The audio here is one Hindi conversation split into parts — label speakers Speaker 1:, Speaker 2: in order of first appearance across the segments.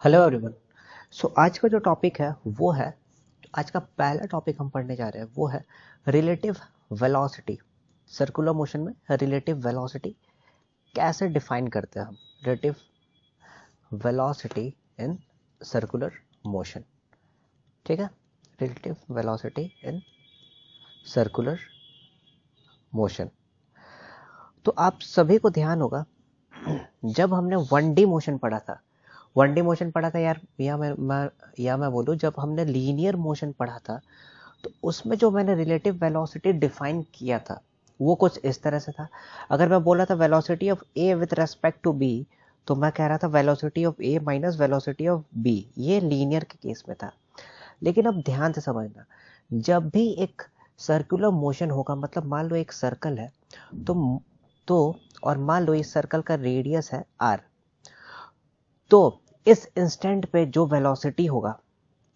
Speaker 1: Hello everyone. सो आज का जो टॉपिक है वो है, आज का पहला टॉपिक हम पढ़ने जा रहे हैं वो है रिलेटिव वेलोसिटी। सर्कुलर मोशन में रिलेटिव वेलोसिटी कैसे डिफाइन करते हैं हम? Relative velocity in circular motion. ठीक है, relative velocity in circular motion. तो आप सभी को ध्यान होगा जब हमने 1D मोशन पढ़ा था, 1D मोशन पढ़ा था यार, या मैं बोलूँ जब हमने लीनियर मोशन पढ़ा था, तो उसमें जो मैंने रिलेटिव वेलोसिटी डिफाइन किया था वो कुछ इस तरह से था। अगर मैं बोला था velocity of A with respect to B, तो मैं कह रहा था velocity of A minus velocity of B. ये लीनियर के केस में था। लेकिन अब ध्यान से समझना, जब भी एक सर्कुलर मोशन होगा, मतलब मान लो एक सर्कल है, तो और मान लो इस सर्कल का रेडियस है आर, तो इस इंस्टेंट पे जो वेलोसिटी होगा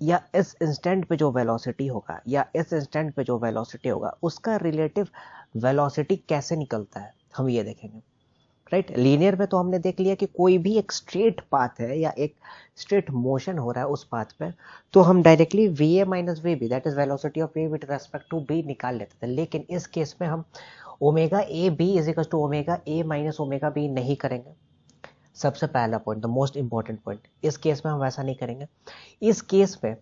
Speaker 1: या इस इंस्टेंट पे जो वेलोसिटी होगा या इस इंस्टेंट पे जो वेलोसिटी होगा, उसका रिलेटिव वेलोसिटी कैसे निकलता है हम ये देखेंगे। राइट, लीनियर में तो हमने देख लिया कि कोई भी एक स्ट्रेट पाथ है या एक स्ट्रेट मोशन हो रहा है उस पाथ पे, तो हम directly V A minus V B, that is velocity of A with respect to B, निकाल लेते थे। लेकिन इस केस में हम omega A B is equal to omega A minus omega B नहीं करेंगे। सबसे पहला point, the most important point, इस केस में हम वैसा नहीं करेंगे। इस केस में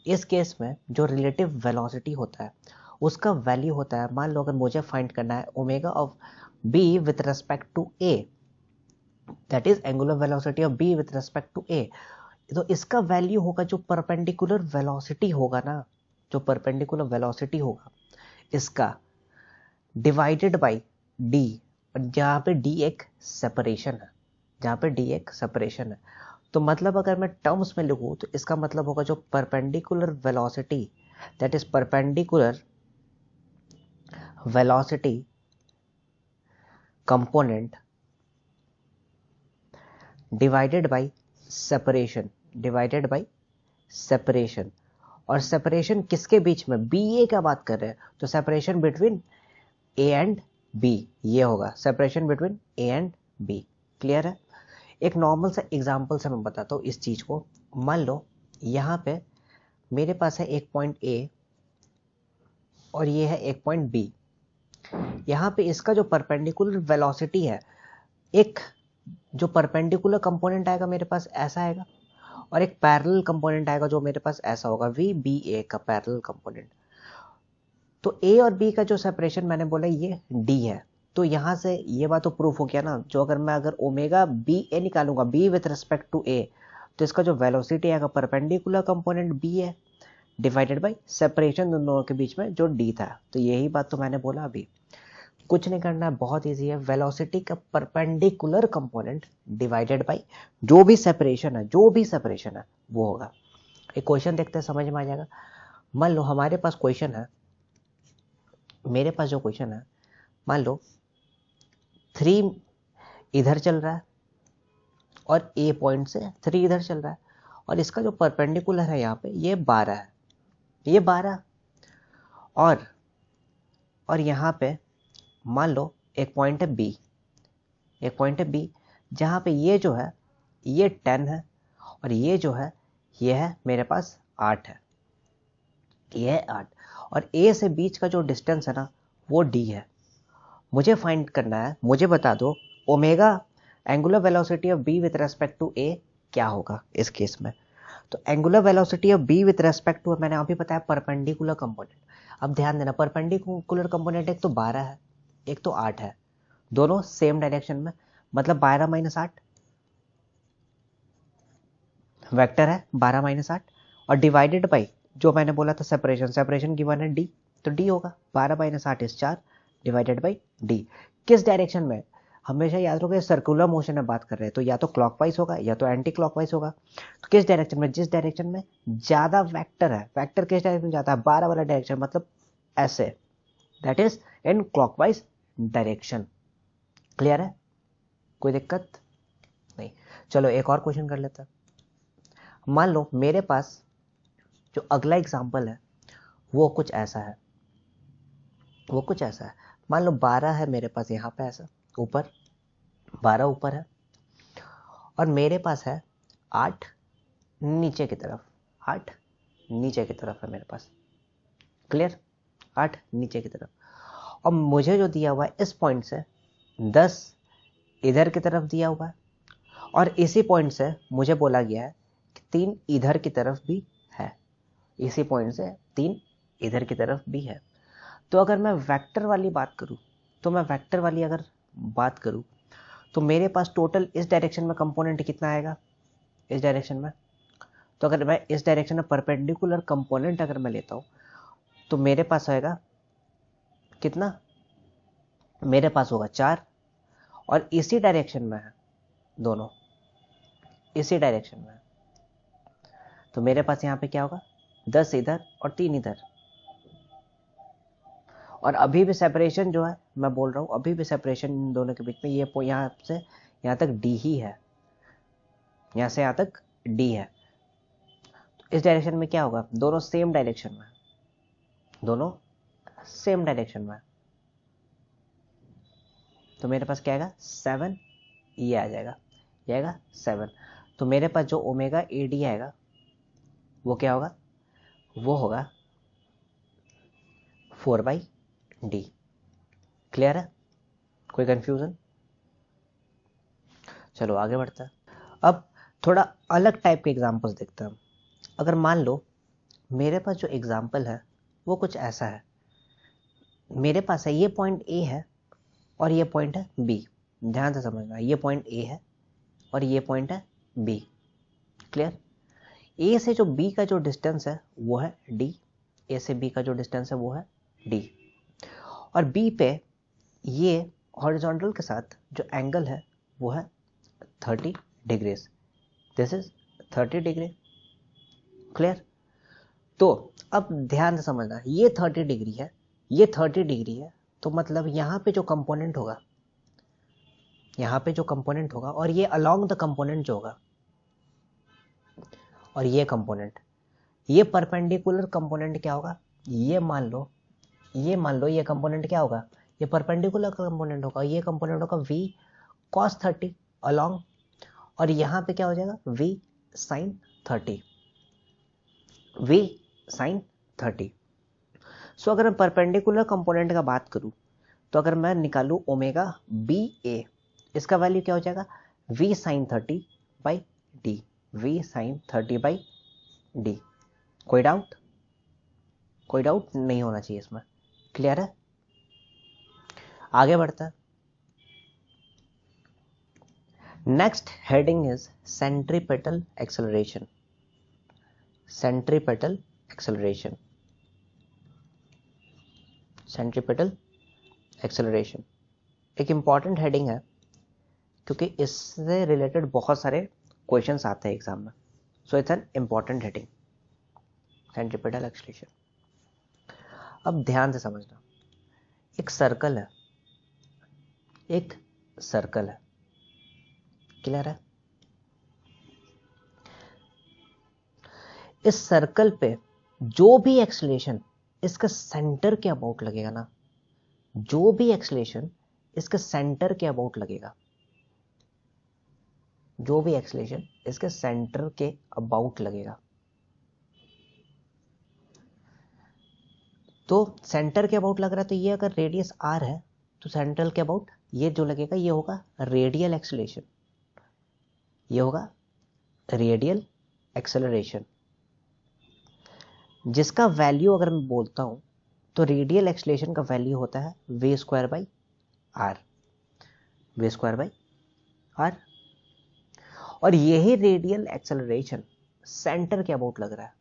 Speaker 1: इस केस में जो रिलेटिव वेलोसिटी होता है उसका वैल्यू होता है, मान लो अगर मुझे फाइंड करना है omega of B with respect to A, that is angular velocity of B with respect to A, तो इसका वैल्यू होगा जो परपेंडिकुलर वेलोसिटी होगा ना, जो परपेंडिकुलर वेलोसिटी होगा इसका, डिवाइडेड बाई डी। जहां पे डी एक सेपरेशन है, जहां पे डी एक सेपरेशन है, तो मतलब अगर मैं टर्म्स में लिखूं तो इसका मतलब होगा जो perpendicular velocity, that is perpendicular velocity component divided by separation, divided by separation. और सेपरेशन किसके बीच में? बी ए का बात कर रहे हैं, तो separation between A and B, ये होगा separation between A and B. Clear है? एक नॉर्मल सा एग्जांपल से मैं बताता हूँ इस चीज को। मान लो यहाँ पे मेरे पास है एक पॉइंट ए और ये है एक पॉइंट बी। यहाँ पे इसका जो परपेंडिकुलर वेलोसिटी है, एक जो परपेंडिकुलर कंपोनेंट आएगा मेरे पास ऐसा आएगा, और एक पैरेलल कंपोनेंट आएगा जो मेरे पास ऐसा होगा, वी बी ए का पैरेलल कंपोनेंट। तो ए और बी का जो सेपरेशन मैंने बोला ये डी है, तो यहां से ये बात तो प्रूफ हो गया ना, जो अगर ओमेगा बी ए निकालूंगा B with respect to A, तो इसका जो वेलोसिटी आएगा परपेंडिकुलर कंपोनेंट बी है डिवाइडेड बाय सेपरेशन दोनों के बीच में जो डी था। तो यही बात तो मैंने बोला अभी, कुछ नहीं करना है, बहुत इजी है। वेलोसिटी का परपेंडिकुलर कंपोनेंट डिवाइडेड बाय जो भी सेपरेशन है, जो भी सेपरेशन है वो होगा। एक क्वेश्चन देखते हैं, समझ में आ जाएगा। मान लो हमारे पास क्वेश्चन है, मेरे पास जो क्वेश्चन है, मान लो 3 इधर चल रहा है और ए पॉइंट से 3 इधर चल रहा है, और इसका जो परपेंडिकुलर है यहाँ पे ये 12 है, ये 12। और यहाँ पे मान लो एक पॉइंट है बी, एक पॉइंट है बी जहाँ पे ये जो है ये 10 है, और ये जो है ये है मेरे पास 8 है, ये है 8। और ए से बीच का जो डिस्टेंस है ना वो डी है। मुझे फाइंड करना है, मुझे बता दो omega angular velocity of B with respect to A क्या होगा इस केस में। तो angular velocity of B with respect to, मैंने अभी बताया परपेंडिकुलर कंपोनेंट। अब ध्यान देना, परपेंडिकुलर कंपोनेंट एक तो 12 है, एक तो 8 है, दोनों सेम डायरेक्शन में, मतलब 12 माइनस 8 वेक्टर है, 12 माइनस 8, और डिवाइडेड बाई जो मैंने बोला था सेपरेशन, सेपरेशन गिवन है डी, तो डी होगा 12 माइनस 8 इस 4 डिवाइडेड बाई डी। किस डायरेक्शन में? हमेशा याद रखो सर्कुलर मोशन में बात कर रहे हैं, तो या तो क्लॉकवाइज होगा या तो एंटी क्लॉकवाइज होगा। तो किस डायरेक्शन में? जिस डायरेक्शन में ज्यादा वेक्टर है, वेक्टर किस डायरेक्शन में जाता है? 12 वाला डायरेक्शन, मतलब ऐसे, that is in clockwise direction. Clear है? कोई दिक्कत नहीं। चलो एक और क्वेश्चन कर लेते हैं। मान लो मेरे पास जो अगला एग्जाम्पल है वो कुछ ऐसा है, वो कुछ ऐसा है। मान लो 12 है मेरे पास यहाँ पे ऐसा ऊपर, 12 ऊपर है, और मेरे पास है 8 नीचे की तरफ, 8 नीचे की तरफ है मेरे पास। क्लियर? 8 नीचे की तरफ। और मुझे जो दिया हुआ है इस पॉइंट से 10 इधर की तरफ दिया हुआ है, और इसी पॉइंट से मुझे बोला गया है कि 3 इधर की तरफ भी है। इसी पॉइंट से 3 इधर की तरफ भी है। तो अगर मैं वेक्टर वाली बात करूं, तो मेरे पास टोटल इस डायरेक्शन में कंपोनेंट कितना आएगा, इस डायरेक्शन में। तो अगर मैं इस डायरेक्शन में परपेंडिकुलर कंपोनेंट अगर मैं लेता हूं तो मेरे पास आएगा कितना, मेरे पास होगा 4, और इसी डायरेक्शन में है, दोनों इसी डायरेक्शन में है। तो मेरे पास यहां पे क्या होगा, 10 इधर और 3 इधर। और अभी भी सेपरेशन जो है, मैं बोल रहा हूं अभी भी सेपरेशन इन दोनों के बीच में ये यहां से यहां तक डी ही है, यहां से यहां तक डी है। तो इस डायरेक्शन में क्या होगा, दोनों सेम डायरेक्शन में, दोनों सेम डायरेक्शन में। तो मेरे पास क्या आएगा, 7, ये आ जाएगा, ये आएगा 7। तो मेरे पास जो ओमेगा ए डी आएगा वो क्या होगा, वो होगा 4/d। क्लियर है? कोई कंफ्यूजन? चलो आगे बढ़ते हैं। अब थोड़ा अलग टाइप के एग्जांपल्स देखते हैं। अगर मान लो मेरे पास जो एग्जांपल है वो कुछ ऐसा है, मेरे पास है ये पॉइंट ए है और ये पॉइंट है बी। ध्यान से समझना, ये पॉइंट ए है और ये पॉइंट है बी। क्लियर? ए से जो बी का जो डिस्टेंस है वो है डी, ए से बी का जो डिस्टेंस है वो है डी। और बी पे ये हॉरिजॉन्टल के साथ जो एंगल है वो है 30 degrees. This is 30 degree. Clear? तो अब ध्यान से समझना, ये 30 डिग्री है, ये 30 डिग्री है, तो मतलब यहाँ पे जो कंपोनेंट होगा, यहाँ पे जो कंपोनेंट होगा, और ये अलोंग द कंपोनेंट जो होगा, और ये कंपोनेंट, ये परपेंडिकुलर कंपोनेंट क्या होगा, ये मान लो ये कंपोनेंट क्या होगा, ये परपेंडिकुलर कंपोनेंट होगा, ये कंपोनेंट होगा v cos 30 अलोंग, और यहाँ पे क्या हो जाएगा v sin 30, v sin 30। सो अगर मैं परपेंडिकुलर कंपोनेंट का बात करूं तो अगर मैं निकालूं ओमेगा बी ए, इसका वैल्यू क्या हो जाएगा, v sin 30/d, v sin 30/d। कोई डाउट? कोई डाउट नहीं होना चाहिए इसमें। क्लियर है? आगे बढ़ता है। Next heading is centripetal acceleration. Centripetal acceleration, centripetal acceleration एक इंपॉर्टेंट हेडिंग है क्योंकि इससे रिलेटेड बहुत सारे क्वेश्चंस आते हैं एग्जाम में। So it's an important heading, centripetal acceleration. अब ध्यान से समझना, एक सर्कल है, एक सर्कल है। क्लियर है? इस सर्कल पे जो भी एक्सेलरेशन इसका सेंटर के अबाउट लगेगा ना, जो भी एक्सेलरेशन इसके सेंटर के अबाउट लगेगा, जो भी एक्सेलरेशन इसके सेंटर के अबाउट लगेगा, तो सेंटर के अबाउट लग रहा है, तो ये अगर रेडियस r है तो सेंट्रल के अबाउट ये जो लगेगा ये होगा रेडियल एक्सेलरेशन, ये होगा रेडियल एक्सेलरेशन, जिसका वैल्यू अगर मैं बोलता हूं तो रेडियल एक्सेलरेशन का वैल्यू होता है v²/r, v²/r। और यही रेडियल एक्सेलरेशन सेंटर के अबाउट लग रहा है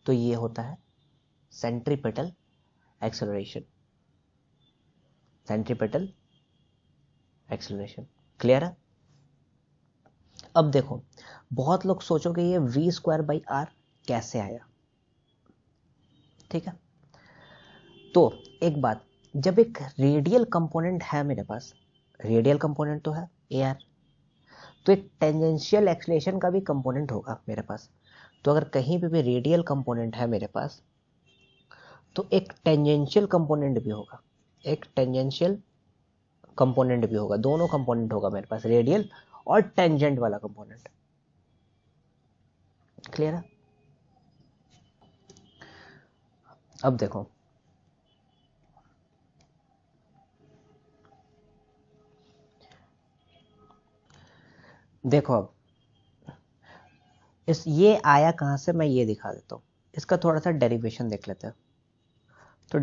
Speaker 1: तो ये होता है centripetal acceleration, centripetal acceleration. Clear है? अब देखो, बहुत लोग सोचोगे ये v²/r कैसे आया। ठीक है, तो एक बात, जब एक रेडियल कंपोनेंट है मेरे पास, रेडियल कंपोनेंट तो है ar, तो एक टेंजेंशियल एक्सेलरेशन का भी कंपोनेंट होगा मेरे पास। तो अगर कहीं पे भी रेडियल कंपोनेंट है मेरे पास तो एक टेंजेंशियल कंपोनेंट भी होगा, एक टेंजेंशियल कंपोनेंट भी होगा, दोनों कंपोनेंट होगा मेरे पास, रेडियल और टेंजेंट वाला कंपोनेंट। क्लियर है? अब देखो, अब ये आया कहां से, मैं ये दिखा देता हूं। इसका थोड़ा सा डेरिवेशन देख लेते हैं। तो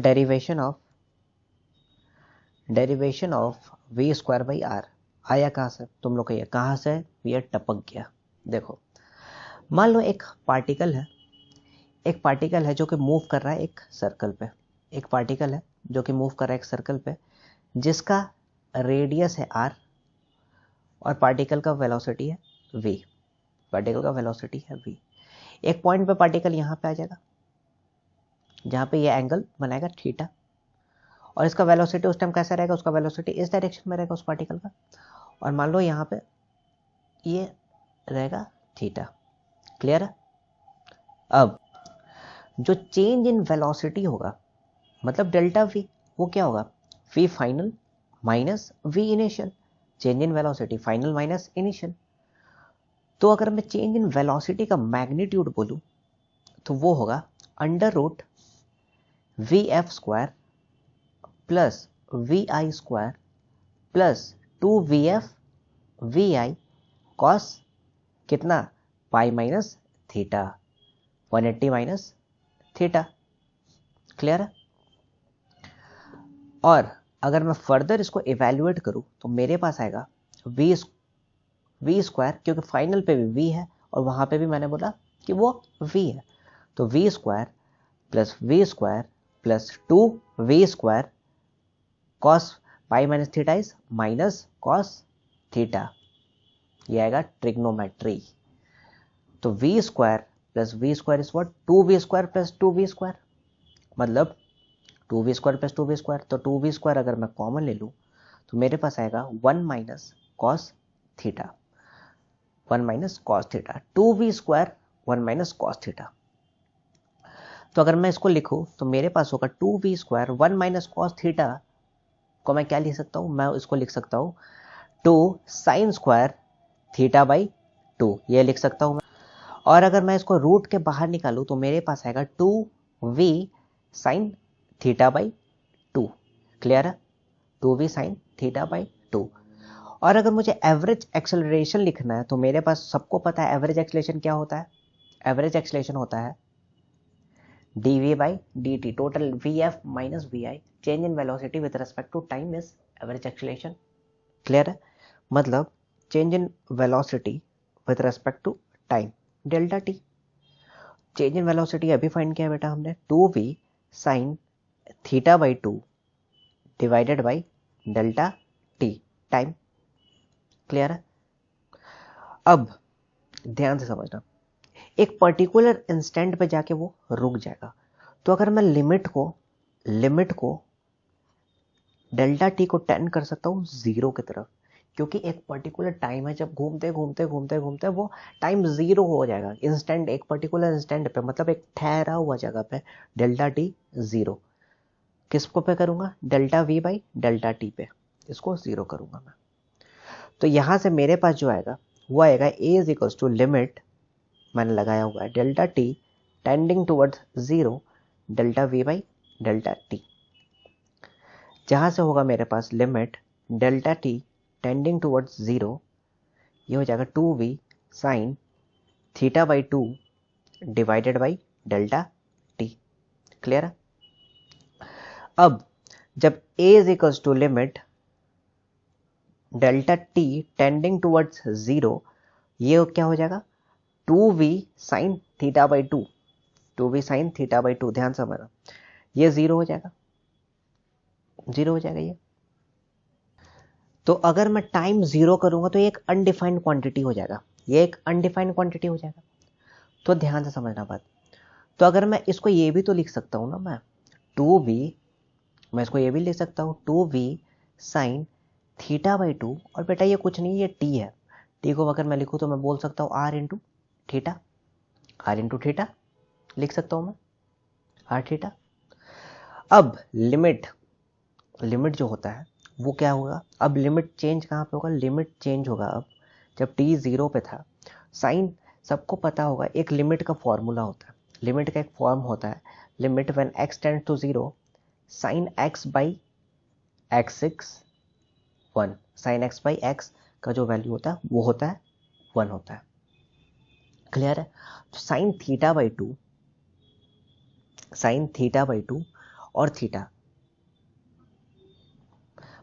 Speaker 1: derivation of V square by R आया कहां से, तुम लोग कहिए कहां से ये टपक गया। देखो, मान लो एक पार्टिकल है जो कि मूव कर रहा है एक सर्कल पे। जिसका रेडियस है r और पार्टिकल का वेलोसिटी है v। एक पॉइंट पे पार्टिकल यहां पे आ जाएगा जहां पे ये एंगल बनाएगा थीटा, और इसका वेलोसिटी उस टाइम कैसा रहेगा, उसका वेलोसिटी इस डायरेक्शन में रहेगा उस पार्टिकल का, और मान लो यहां पे ये रहेगा थीटा। क्लियर है? अब जो चेंज इन वेलोसिटी होगा, मतलब डेल्टा वी, वो क्या होगा, V final minus V initial. Change in velocity final minus initial. तो अगर मैं चेंज इन वेलोसिटी का मैग्नीट्यूड बोलूं तो वो होगा under root V F square plus V I square plus 2vf V I cos कितना, pi minus theta, 180 minus theta. Clear है? और अगर मैं फर्दर इसको इवेल्युएट करूं तो मेरे पास आएगा वी स्क्वायर, क्योंकि फाइनल पे भी वी है और वहां पे भी मैंने बोला कि वो वी है, तो V square plus 2v square cos pi minus theta is minus cos theta. ये आएगा ट्रिग्नोमेट्री। तो v square plus V square is what, 2v square plus 2v square, मतलब 2v square plus 2v square. तो 2v स्क्वायर अगर मैं कॉमन ले लूं तो मेरे पास आएगा 1 minus cos theta, 2v square 1 minus cos theta. तो अगर मैं इसको लिखूं तो मेरे पास होगा 2v square 1 minus cos theta को मैं क्या लिख सकता हूं, मैं इसको लिख सकता हूं 2 साइन स्क्वायर थीटा बाई 2, ये लिख सकता हूं मैं। और अगर मैं इसको रूट के बाहर निकालूं तो मेरे पास आएगा 2v sine theta by 2। Clear है? 2v sine theta by 2। और अगर मुझे एवरेज एक्सेलरेशन लिखना है तो मेरे पास, सबको पता है एवरेज एक्सेलरेशन क्या होता है, एवरेज एक्सेलरेशन होता है dv by dt, total vf minus vi, change in velocity with respect to time is average acceleration। Clear है? मतलब change in velocity with respect to time, delta t। Change in velocity अभी फाइंड किया बेटा हमने, 2v sine theta by 2 divided by delta t, time. Clear है? अब ध्यान से समझना, एक पर्टिकुलर इंस्टेंट पे जाके वो रुक जाएगा। तो अगर मैं लिमिट को डेल्टा टी को टेंड कर सकता हूं जीरो की तरफ, क्योंकि एक पर्टिकुलर टाइम है जब घूमते वो टाइम जीरो हो जाएगा। इंस्टेंट, एक पर्टिकुलर इंस्टेंट पे, मतलब एक ठहरा हुआ जगह पे डेल्टा टी जीरो। किसको पे करूंगा, delta V by delta T पे, इसको जीरो करूंगा मैं। तो यहां से मेरे पास जो आएगा वो आएगा A is equals to limit, मैंने लगाया हुआ है delta T tending towards zero delta V by delta T, जहां से होगा मेरे पास limit delta T tending towards zero, ये हो जाएगा 2v sine theta by 2 divided by delta T. Clear है? अब जब a is equals to limit delta T tending towards zero, ये क्या हो जाएगा 2v sine theta by 2, 2v sine theta by 2, ध्यान समझना, ये जीरो हो जाएगा ये। तो अगर मैं टाइम जीरो करूंगा तो ये एक अनडिफाइंड क्वांटिटी हो जाएगा, तो ध्यान से समझना बात। तो अगर मैं इसको ये भी तो लिख सकता हूं ना, मैं 2v, मैं इसको ये भी लिख सकता हूं 2v साइन थीटा बाई 2, और बेटा ये कुछ नहीं, ये t है। t को अगर मैं लिखूं तो मैं बोल सकता हूं r इंटू थीटा, लिख सकता हूं मैं r थीटा। अब लिमिट जो होता है वो क्या होगा, अब लिमिट चेंज कहां पे होगा, लिमिट चेंज होगा अब जब t जीरो पे था, साइन सबको पता होगा एक लिमिट का फॉर्मूला होता है, लिमिट का एक फॉर्म होता है, limit when x tends to 0 sin x by x6 1, sin x by x का जो वैल्यू होता है वो होता है 1 होता है। क्लियर है? तो sin theta by 2, sin theta by 2 और थीटा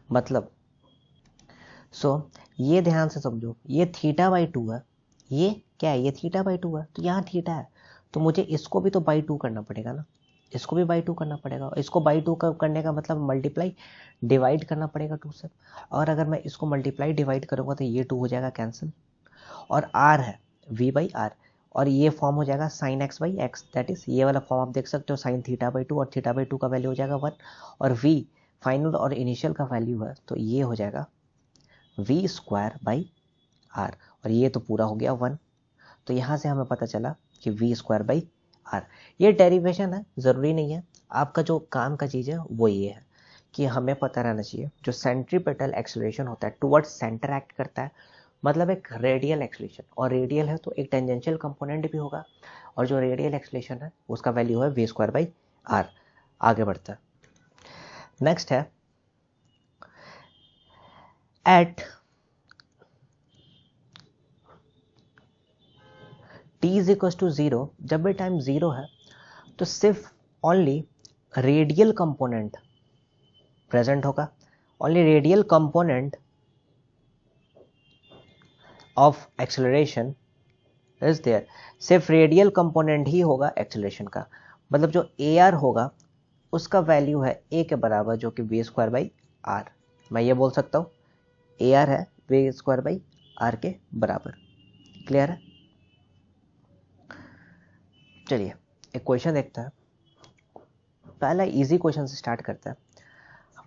Speaker 1: मतलब ये ध्यान से समझो, ये थीटा बाई 2 है, ये क्या है, ये थीटा बाई 2 है, तो यहाँ थीटा है, तो मुझे इसको भी तो बाई 2 करना पड़ेगा ना, इसको भी बाई 2 करना पड़ेगा। इसको बाई 2 करने का मतलब मल्टीप्लाई डिवाइड करना पड़ेगा 2 से, और अगर मैं इसको मल्टीप्लाई डिवाइड करूंगा तो ये 2 हो जाएगा कैंसिल, और r है v बाई आर, और ये फॉर्म हो जाएगा sine x by x, that is ये वाला फॉर्म आप देख सकते हो, साइन थीटा बाई 2 और थीटा बाई 2 का वैल्यू हो जाएगा 1, और v फाइनल और इनिशियल का वैल्यू है, तो ये हो जाएगा v स्क्वायर बाई आर, और ये तो पूरा हो गया 1। तो यहाँ से हमें पता चला कि v स्क्वायर बाई आर। ये डेरिवेशन है, ज़रूरी नहीं है, आपका जो काम का चीज़ है वो ये है कि हमें पता रहना चाहिए जो सेंट्रीपेटल एक्सेलरेशन होता है टुवर्ड्स सेंटर एक्ट करता है, मतलब एक रेडियल एक्सेलरेशन, और रेडियल है तो एक टेंजेंशियल कंपोनेंट भी होगा, और जो रेडियल एक्सेलरेशन है उसका वैल्यू है v स्क्वायर बाई आर। आगे बढ़ता है, नेक्स्ट है at t is equal to 0, जब भी टाइम 0 है तो सिर्फ ओनली रेडियल कंपोनेंट प्रेजेंट होगा, only radial component of acceleration is there, सिर्फ रेडियल कंपोनेंट ही होगा एक्सेलरेशन का, मतलब जो AR होगा उसका वैल्यू है a के बराबर, जो कि v स्क्वायर बाई आर। मैं ये बोल सकता हूँ AR है v स्क्वायर बाई आर के बराबर। क्लियर है? चलिए एक क्वेश्चन देखता है, पहला इजी क्वेश्चन से स्टार्ट करता है।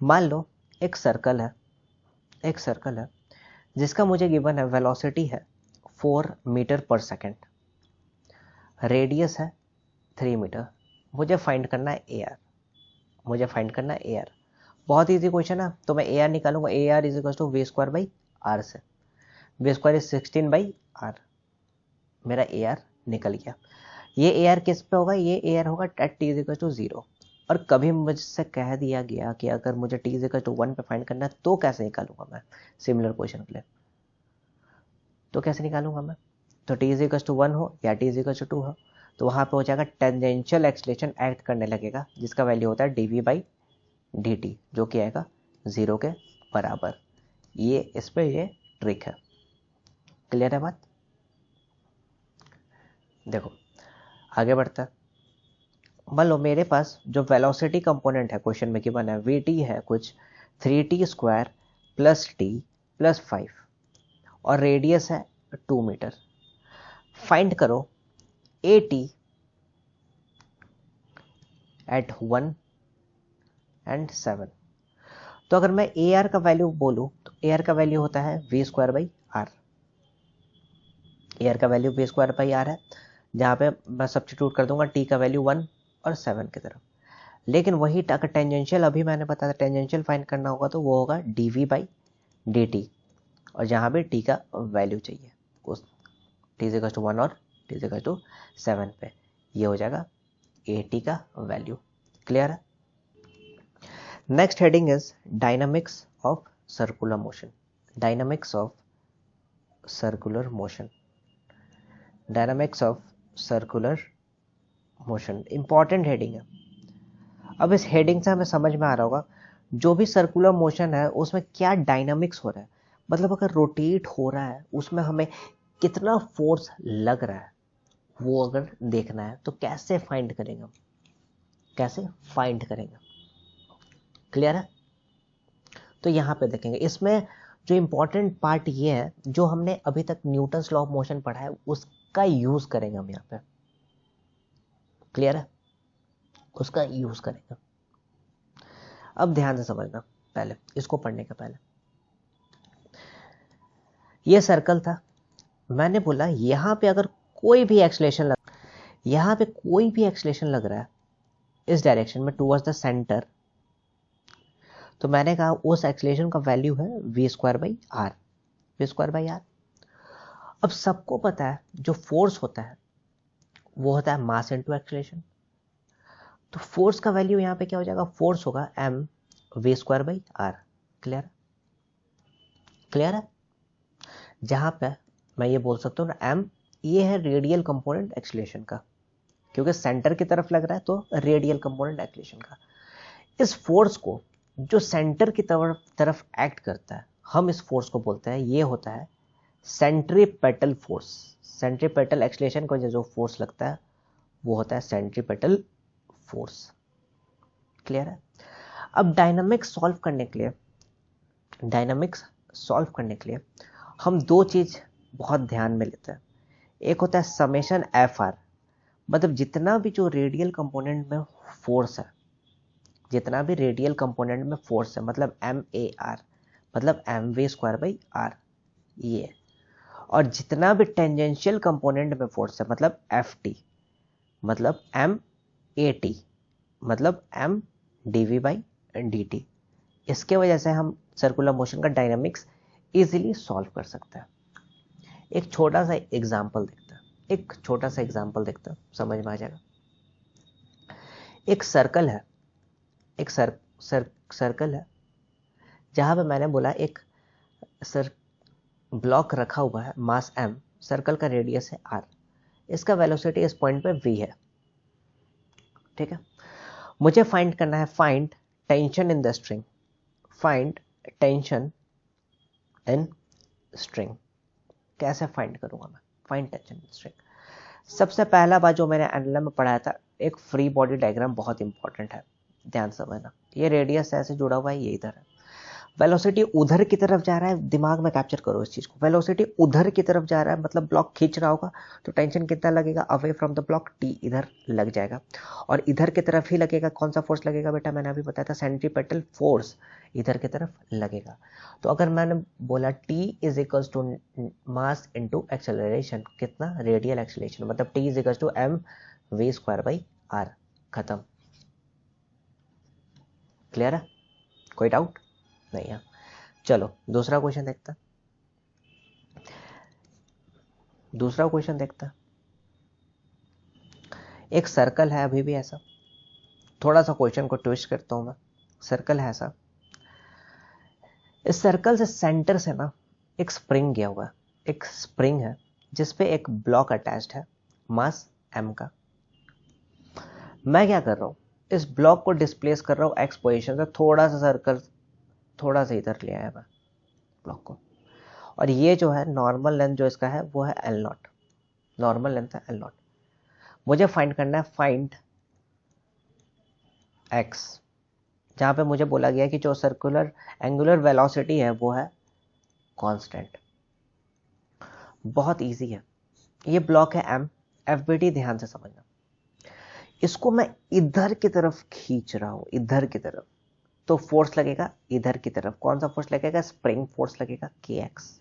Speaker 1: मान लो एक सर्कल है जिसका मुझे गिवन है वेलोसिटी है 4 मीटर पर सेकेंड, रेडियस है 3 मीटर, मुझे फाइंड करना है AR, बहुत इजी क्वेश्चन है। तो मैं AR निकालूंगा, AR is equal to V square by R से, V square is 16 by R, मेरा AR निकल गया। ये AR किस पे होगा, ये AR होगा at t is equal to 0, और कभी मुझसे कह दिया गया कि अगर मुझे t इज इक्वल टू 1 पे फाइंड करना है तो कैसे निकालूंगा मैं, सिमिलर क्वेश्चन के लिए तो कैसे निकालूंगा मैं, तो t इज इक्वल टू 1 हो या t इज इक्वल टू 2 हो, तो वहां पे हो जाएगा टेंजेंशियल एक्सेलरेशन एक्ट करने लगेगा, जिसका वैल्यू होता है dv बाई dt, जो कि आएगा 0 के बराबर। ये इस पे ये ट्रिक है। क्लियर है बात? देखो आगे बढ़ता है, मान लो मेरे पास जो वेलोसिटी कंपोनेंट है क्वेश्चन में गिवन है vt है कुछ 3t square plus t plus 5, और रेडियस है 2 मीटर। फाइंड करो at एट 1 एंड 7। तो अगर मैं AR का वैल्यू बोलूं तो AR का वैल्यू होता है v square by R, AR का value v square by R है, जहाँ पे मैं सब्स्टिट्यूट कर दूंगा t का वैल्यू 1 और 7 की तरफ। लेकिन वही टेंजेंशियल अभी मैंने बताया, टेंजेंशियल फाइंड करना होगा तो वो होगा dv बाई dt, और जहाँ भी t का वैल्यू चाहिए उस t इज इक्वल टू 1 और t इज इक्वल टू 7 पे, ये हो जाएगा at का वैल्यू। क्लियर है? Next heading is dynamics of circular motion, dynamics of circular motion, dynamics of circular motion important heading है। अब इस हेडिंग से हमें समझ में आ रहा होगा जो भी सर्कुलर मोशन है उसमें क्या डायनामिक्स हो रहा है, मतलब अगर रोटेट हो रहा है उसमें हमें कितना फोर्स लग रहा है वो अगर देखना है तो कैसे फाइंड करेंगे, क्लियर है? तो यहाँ पे देखेंगे, इसमें जो इंपॉर्टेंट पार्ट ये है, जो हमने अभी तक न्यूटन्स लॉ ऑफ मोशन पढ़ा है उसका यूज करेंगे हम यहाँ पे। क्लियर है? उसका यूज करेंगे। अब ध्यान से समझना, पहले इसको पढ़ने के पहले ये सर्कल था, मैंने बोला यहाँ पे अगर कोई भी एक्सलेशन लग रहा है इस डायरेक्शन में टूवर्ड्स द सेंटर, तो मैंने कहा उस एक्सलेशन का वैल्यू है v स्क्वायर बाई आर, अब सबको पता है जो फोर्स होता है वो होता है मास इनटू एक्सीलरेशन। तो फोर्स का वैल्यू यहां पे क्या हो जाएगा, फोर्स होगा M V square by R. Clear, clear है। जहां पे मैं ये बोल सकता हूँ ना एम, ये है रेडियल कंपोनेंट एक्सीलरेशन का, क्योंकि सेंटर की तरफ लग रहा है तो रेडियल कंपोनेंट एक्सीलरेशन का। इस फोर्स को जो सेंटर की तरफ एक्ट करता है, हम इस फोर्स को बोलते हैं, ये होता है सेंट्रीपेटल फोर्स। सेंट्रीपेटल एक्सीलरेशन को जो फोर्स लगता है वो होता है सेंट्रीपेटल फोर्स। क्लियर है। अब डायनामिक्स सॉल्व करने के लिए हम दो चीज बहुत ध्यान में लेते हैं। एक होता है समेशन एफ आर, मतलब जितना भी जो रेडियल कंपोनेंट में फोर्स है, जितना भी रेडियल कंपोनेंट में फोर्स है, मतलब एम ए आर, मतलब M V square by R ये। और जितना भी टेंजेंशियल कंपोनेंट में फोर्स है, मतलब एफ टी, मतलब एम ए टी, मतलब M D V by D T. इसके वजह से हम सर्कुलर मोशन का डायनामिक्स इजीली सॉल्व कर सकते हैं। एक छोटा सा एग्जांपल देखते हैं, समझ में आ जाएगा। एक सर्कल है, सर्कल है, जहां पे मैंने बोला एक ब्लॉक रखा हुआ है, मास m, सर्कल का रेडियस है r, इसका वेलोसिटी इस पॉइंट पे v है। ठीक है, मुझे फाइंड करना है, find tension in the string, find tension in string. कैसे फाइंड करूंगा मैं, फाइंड टेंशन इन स्ट्रिंग। सबसे पहला बात जो मैंने एनएलएम में पढ़ाया था, एक फ्री बॉडी डायग्राम बहुत इंपॉर्टेंट है, ध्यान समझना। ये रेडियस ऐसे जुड़ा हुआ है, ये इधर है, वेलोसिटी उधर की तरफ जा रहा है, दिमाग में कैप्चर करो इस चीज को। वेलोसिटी उधर की तरफ जा रहा है, मतलब ब्लॉक खींच रहा होगा, तो टेंशन कितना लगेगा, away from the block, T इधर लग जाएगा। और इधर की तरफ ही लगेगा, कौन सा फोर्स लगेगा बेटा, मैंने अभी बताया था सेंट्रीपेटल फोर्स इधर की तरफ लगेगा। तो अगर मैंने बोला T is equal to mass into acceleration, कितना, रेडियल एक्सेलरेशन, मतलब T is equal to M V square by R, खत्म। क्लियर है, कोई डाउट नहीं है। चलो दूसरा क्वेश्चन देखते हैं। एक सर्कल है अभी भी ऐसा, थोड़ा सा क्वेश्चन को ट्विस्ट करता हूं मैं। सर्कल है ऐसा, इस सर्कल से सेंटर से ना एक स्प्रिंग गया हुआ है, एक स्प्रिंग है जिसपे एक ब्लॉक अटैच्ड है मास m का। मैं क्या कर रहा हूं, इस ब्लॉक को डिस्प्लेस कर रहा हूं एक्स पोजीशन से, थोड़ा सा सर्कल थोड़ा सा इधर ले आया मैं ब्लॉक को। और ये जो है नॉर्मल लेंथ जो इसका है वो है एल नॉट, नॉर्मल लेंथ है एल नॉट। मुझे फाइंड करना है, फाइंड एक्स, जहां पे मुझे बोला गया कि जो सर्कुलर एंगुलर वेलोसिटी है वो है कांस्टेंट। बहुत इजी है। ये ब्लॉक है एम, एफबीटी ध्यान से समझना। इसको मैं इधर की तरफ खींच रहा हूं, इधर की तरफ, तो फोर्स लगेगा इधर की तरफ। कौन सा फोर्स लगेगा, स्प्रिंग फोर्स लगेगा के एक्स।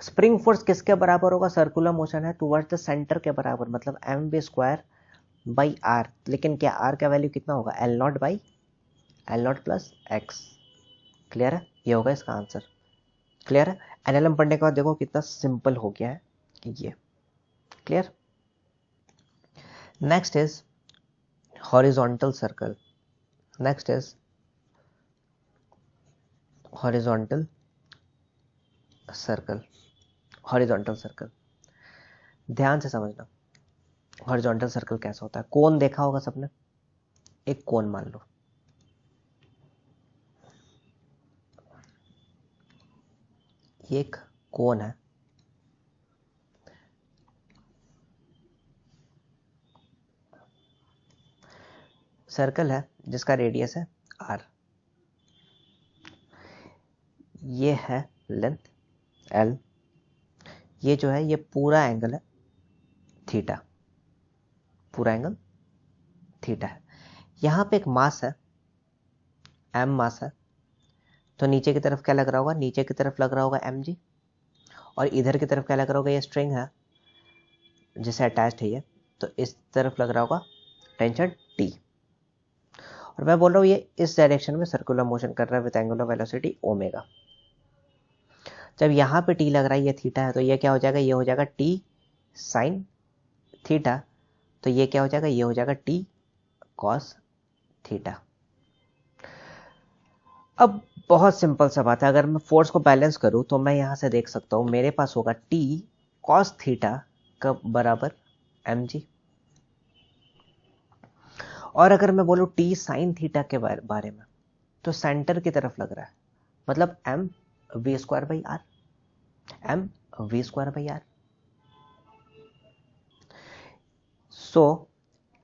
Speaker 1: स्प्रिंग फोर्स किसके बराबर होगा, सर्कुलर मोशन है टुवर्ड्स द सेंटर के बराबर, मतलब M B square by R. लेकिन क्या आर का वैल्यू कितना होगा, L naught by L naught plus X. Clear है, ये होगा इसका आंसर। क्लियर है, एनएलएम पढ़ने के बाद देखो कितना सिंपल हो गया है ये। Clear. Next is horizontal circle, next is horizontal circle. Horizontal circle ध्यान से समझना, हॉरिजॉन्टल सर्कल कैसा होता है। कोन देखा होगा सबने, एक कोन मान लो, ये एक कोन है, सर्कल है जिसका रेडियस है आर, ये है लेंथ एल, ये जो है ये पूरा एंगल है थीटा, पूरा एंगल थीटा है। यहां पे एक मास है एम, मास है, तो नीचे की तरफ क्या लग रहा होगा, नीचे की तरफ लग रहा होगा एम जी, और इधर की तरफ क्या लग रहा होगा, ये स्ट्रिंग है जिसे अटैच्ड है ये, तो इस तरफ लग रहा होगा टेंशन टी। और मैं बोल रहा हूँ ये इस डायरेक्शन में सर्कुलर मोशन कर रहा है विद एंगुलर वेलोसिटी ओमेगा। जब यहाँ पे टी लग रहा है, ये थीटा है, तो ये क्या हो जाएगा, ये हो जाएगा टी साइन थीटा, तो ये क्या हो जाएगा, ये हो जाएगा टी कॉस थीटा। अब बहुत सिंपल सा बात है, अगर मैं फोर्स को बैलेंस करूं तो मैं यहां से देख सकता हूं मेरे पास होगा टी कॉस थीटा का बराबर mg, और अगर मैं बोलूं टी साइन थीटा के बारे में, तो सेंटर की तरफ लग रहा है, मतलब m v square by R, m v square by R. So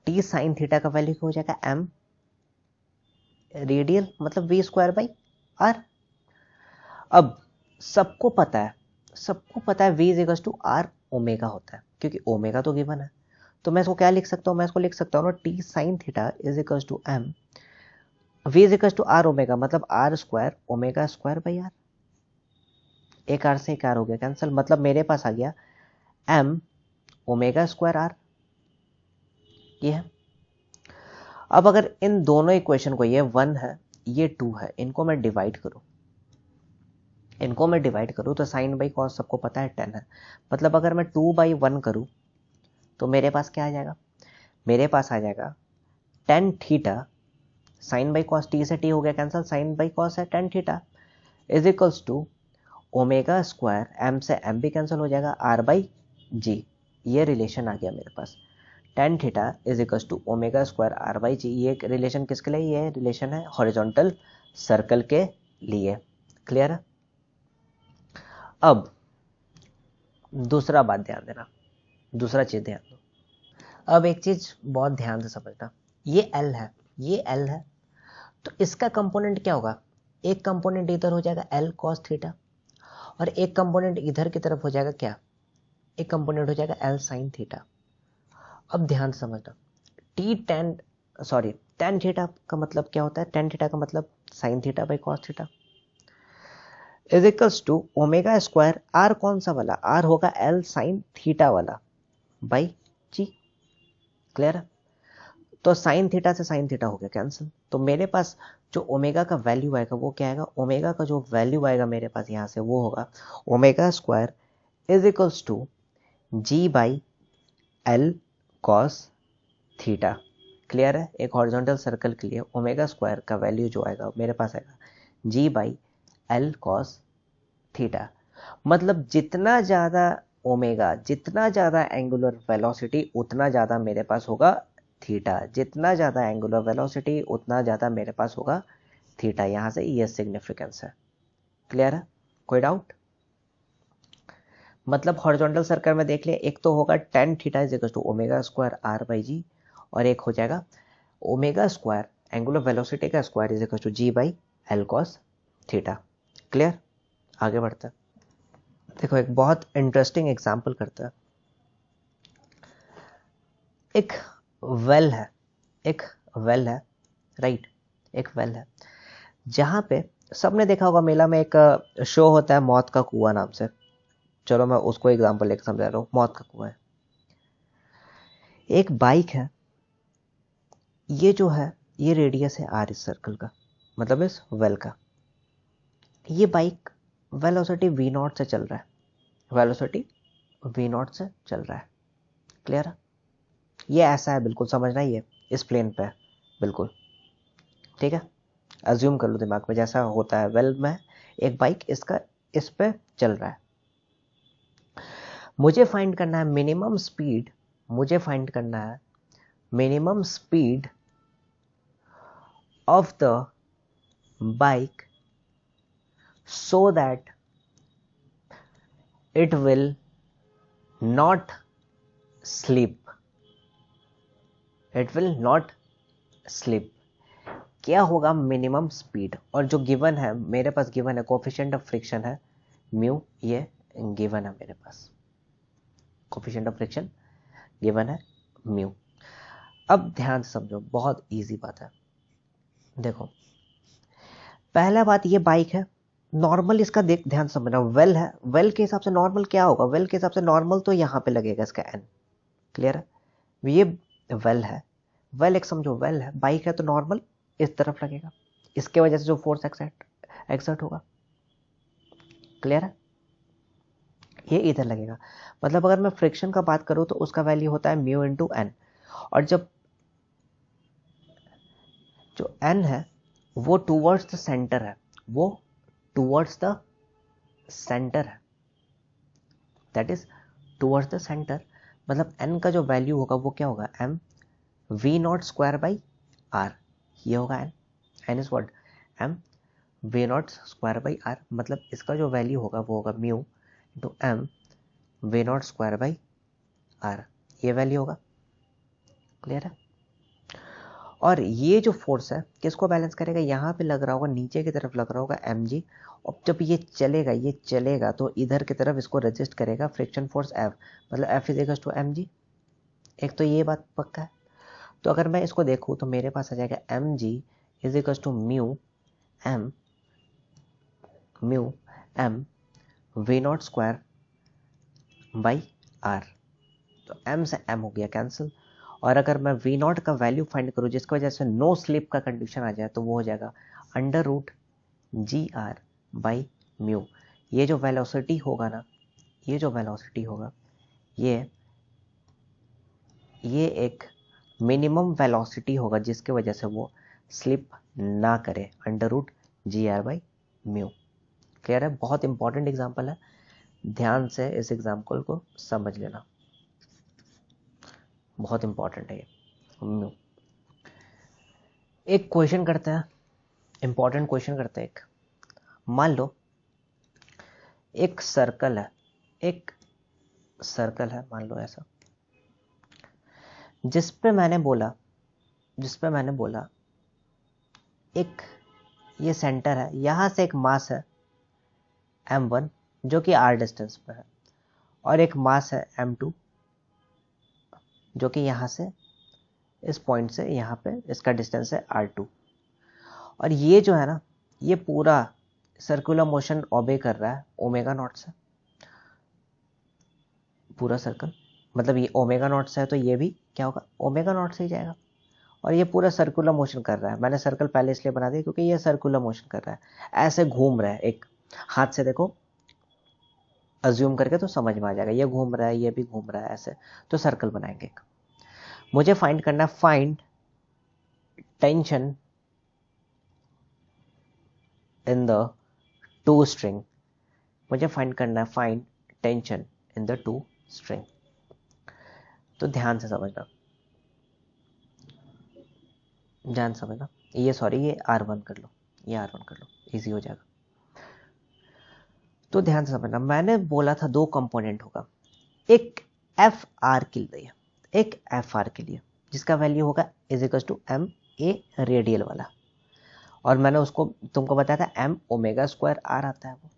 Speaker 1: T sine theta का वैल्यू क्या हो जाएगा, m रेडियल मतलब v स्क्वायर बाई आर। अब सबको पता है v is equal to R omega होता है, क्योंकि ओमेगा तो गिवन है, तो मैं इसको क्या लिख सकता हूं, मैं इसको लिख सकता हूं ना T sine theta is equal to m v is equal to R omega, मतलब R square omega square by R. एक आर से एक आर हो गया कैंसिल, मतलब मेरे पास आ गया m ओमेगा स्क्वायर आर, ये है। अब अगर इन दोनों इक्वेशन को, ये 1 है ये 2 है, इनको मैं डिवाइड करूं तो साइन बाई कॉस सबको पता है 10 है, मतलब अगर मैं 2/1 करूं तो मेरे पास क्या आ जाएगा, मेरे पास आ जाएगा tan theta, sine by cos, T से टी हो गया कैंसिल, साइन बाई कॉस है tan theta is equals to omega square, M से एम भी कैंसिल हो जाएगा, आर बाई जी, ये रिलेशन आ गया मेरे पास। tan theta is equals to omega square R by G, ये रिलेशन किसके लिए, ये रिलेशन है हॉरिजॉन्टल सर्कल के लिए। क्लियर है। अब दूसरा बात ध्यान देना, दूसरा चीज ध्यान दो। अब एक चीज बहुत ध्यान से समझना, ये L है, ये L है, तो इसका कंपोनेंट क्या होगा, एक कंपोनेंट इधर हो जाएगा L cos थीटा, और एक कंपोनेंट इधर की तरफ हो जाएगा क्या, एक कंपोनेंट हो जाएगा L sin थीटा। अब ध्यान से समझना, tan थीटा का मतलब क्या होता है, tan थीटा का मतलब sin theta by cos theta is equals to omega square, R कौन सा वाला, आर होगा L sin थीटा वाला बाई जी। क्लियर है। तो साइन थीटा से साइन थीटा हो गया कैंसिल, तो मेरे पास जो ओमेगा का वैल्यू आएगा वो क्या आएगा, ओमेगा का जो वैल्यू आएगा मेरे पास यहां से वो होगा omega square is equals to G by L cos theta. Clear है। एक हॉरिजॉन्टल सर्कल के लिए ओमेगा स्क्वायर का वैल्यू जो आएगा मेरे पास आएगा जी बाई एल कॉस थीटा, मतलब जितना ज्यादा ओमेगा, जितना ज्यादा एंगुलर वेलोसिटी, उतना ज्यादा मेरे पास होगा थीटा, जितना ज्यादा एंगुलर वेलोसिटी उतना ज्यादा मेरे पास होगा थीटा। यहां से ये सिग्निफिकेंस है। क्लियर है, कोई डाउट। मतलब हॉरिजॉन्टल सर्कल में देख लिया, एक तो होगा tan theta is equal to omega square R by G, और एक हो जाएगा ओमेगा स्क्वायर एंगुलर वेलोसिटी का square is equal to G by L cos theta. Clear, आगे बढ़ता है। देखो एक बहुत इंटरेस्टिंग एग्जांपल करता है। एक वेल है, राइट, एक वेल है जहां पे सबने देखा होगा मेला में एक शो होता है मौत का कुआं नाम से, चलो मैं उसको एग्जांपल लेकर समझा रहा हूं, मौत का कुआं है। एक बाइक है, ये जो है ये रेडियस है आर इस सर्कल का, मतलब इस वेल का। ये बाइक वेलोसिटी v0 से चल रहा है, वेलोसिटी v0 से चल रहा है। क्लियर है। ये ऐसा है, बिल्कुल समझना, ये इस प्लेन पे है बिल्कुल, ठीक है। अज्यूम कर लो दिमाग में जैसा होता है, वेल में एक बाइक इसका इस पे चल रहा है। मुझे फाइंड करना है मिनिमम स्पीड, मुझे फाइंड करना है minimum speed of the bike so that it will not slip, it will not slip। क्या होगा मिनिमम स्पीड, और जो गिवन है मेरे पास, गिवन है कोफिशिएंट ऑफ फ्रिक्शन है म्यू, ये गिवन है मेरे पास, कोफिशिएंट ऑफ फ्रिक्शन गिवन है म्यू। अब ध्यान से समझो, बहुत इजी बात है। देखो पहला बात, ये बाइक है, नॉर्मल इसका देख ध्यान समझना, वेल है, वेल के हिसाब से नॉर्मल क्या होगा, वेल के हिसाब से नॉर्मल तो यहां पे लगेगा इसका एन। क्लियर है। ये वेल है, वेल एक समझो वेल है, बाइक है तो नॉर्मल इस तरफ लगेगा, इसके वजह से जो फोर्स एक्सर्ट होगा। क्लियर है। ये इधर लगेगा। मतलब अगर मैं फ्रिक्शन का बात करूं तो उसका वैल्यू होता है म्यू इंटू एन, और जब जो एन है वो टूवर्ड्स द सेंटर है, वो टूवर्ड्स द सेंटर है, that is towards the centre. मतलब एन का जो वैल्यू होगा वो क्या होगा, M V naught square by R, ये होगा N. N is what, M V naught square by R. मतलब इसका जो वैल्यू होगा वो होगा mu into M V naught square by R, ये वैल्यू होगा। क्लियर है। और ये जो फोर्स है किसको बैलेंस करेगा, यहाँ पे लग रहा होगा, नीचे की तरफ लग रहा होगा एम जी, और जब ये चलेगा तो इधर की तरफ इसको रेजिस्ट करेगा फ्रिक्शन फोर्स एफ, मतलब F is equal to M G. एक तो ये बात पक्का है। तो अगर मैं इसको देखूँ तो मेरे पास आ जाएगा M G is equal to mu M V naught square by R. तो एम से एम हो गया कैंसिल, और अगर मैं वी नॉट का वैल्यू फाइंड करूँ जिसकी वजह से नो स्लिप का कंडीशन आ जाए तो वो हो जाएगा under root G R by mu. ये जो वेलोसिटी होगा ना, ये जो वेलोसिटी होगा ये एक मिनिमम वेलोसिटी होगा जिसके वजह से वो स्लिप ना करे, under root G R by mu. Clear है। बहुत इंपॉर्टेंट एग्जाम्पल है, ध्यान से इस एग्जाम्पल को समझ लेना, बहुत इंपॉर्टेंट है ये। एक क्वेश्चन करते हैं, इंपॉर्टेंट क्वेश्चन करते हैं। एक मान लो एक सर्कल है, एक सर्कल है मान लो ऐसा, जिस पे मैंने बोला एक ये सेंटर है, यहां से एक मास है m1 जो कि r डिस्टेंस पे है, और एक मास है m2 जो कि यहां से इस पॉइंट से यहां पे इसका डिस्टेंस है r2। और ये जो है ना, ये पूरा सर्कुलर मोशन ओबे कर रहा है ओमेगा नॉट से, पूरा सर्कल। मतलब ये ओमेगा नॉट से है तो ये भी क्या होगा, ओमेगा नॉट से ही जाएगा। और ये पूरा सर्कुलर मोशन कर रहा है, मैंने सर्कल पहले इसलिए बना दिया क्योंकि ये सर्कुलर मोशन कर रहा है, ऐसे घूम रहा है। एक हाथ से देखो अज्यूम करके तो समझ में आ जाएगा, ये घूम रहा है, ये भी घूम रहा है, ऐसे तो सर्कल बनाएंगे। मुझे फाइंड करना है, find tension in the two string. मुझे फाइंड करना है, find tension in the two string. तो ध्यान से समझना, ध्यान से समझना। ये सॉरी, ये R1 कर लो, ये R1 कर लो, इजी हो जाएगा। तो ध्यान से समझना, मैंने बोला था दो कंपोनेंट होगा, एक एफ आर के लिए, एक एफ आर के लिए, जिसका वैल्यू होगा is equal to M A radial वाला, और मैंने उसको तुमको बताया था एम ओमेगा स्क्वायर आर आता है वो,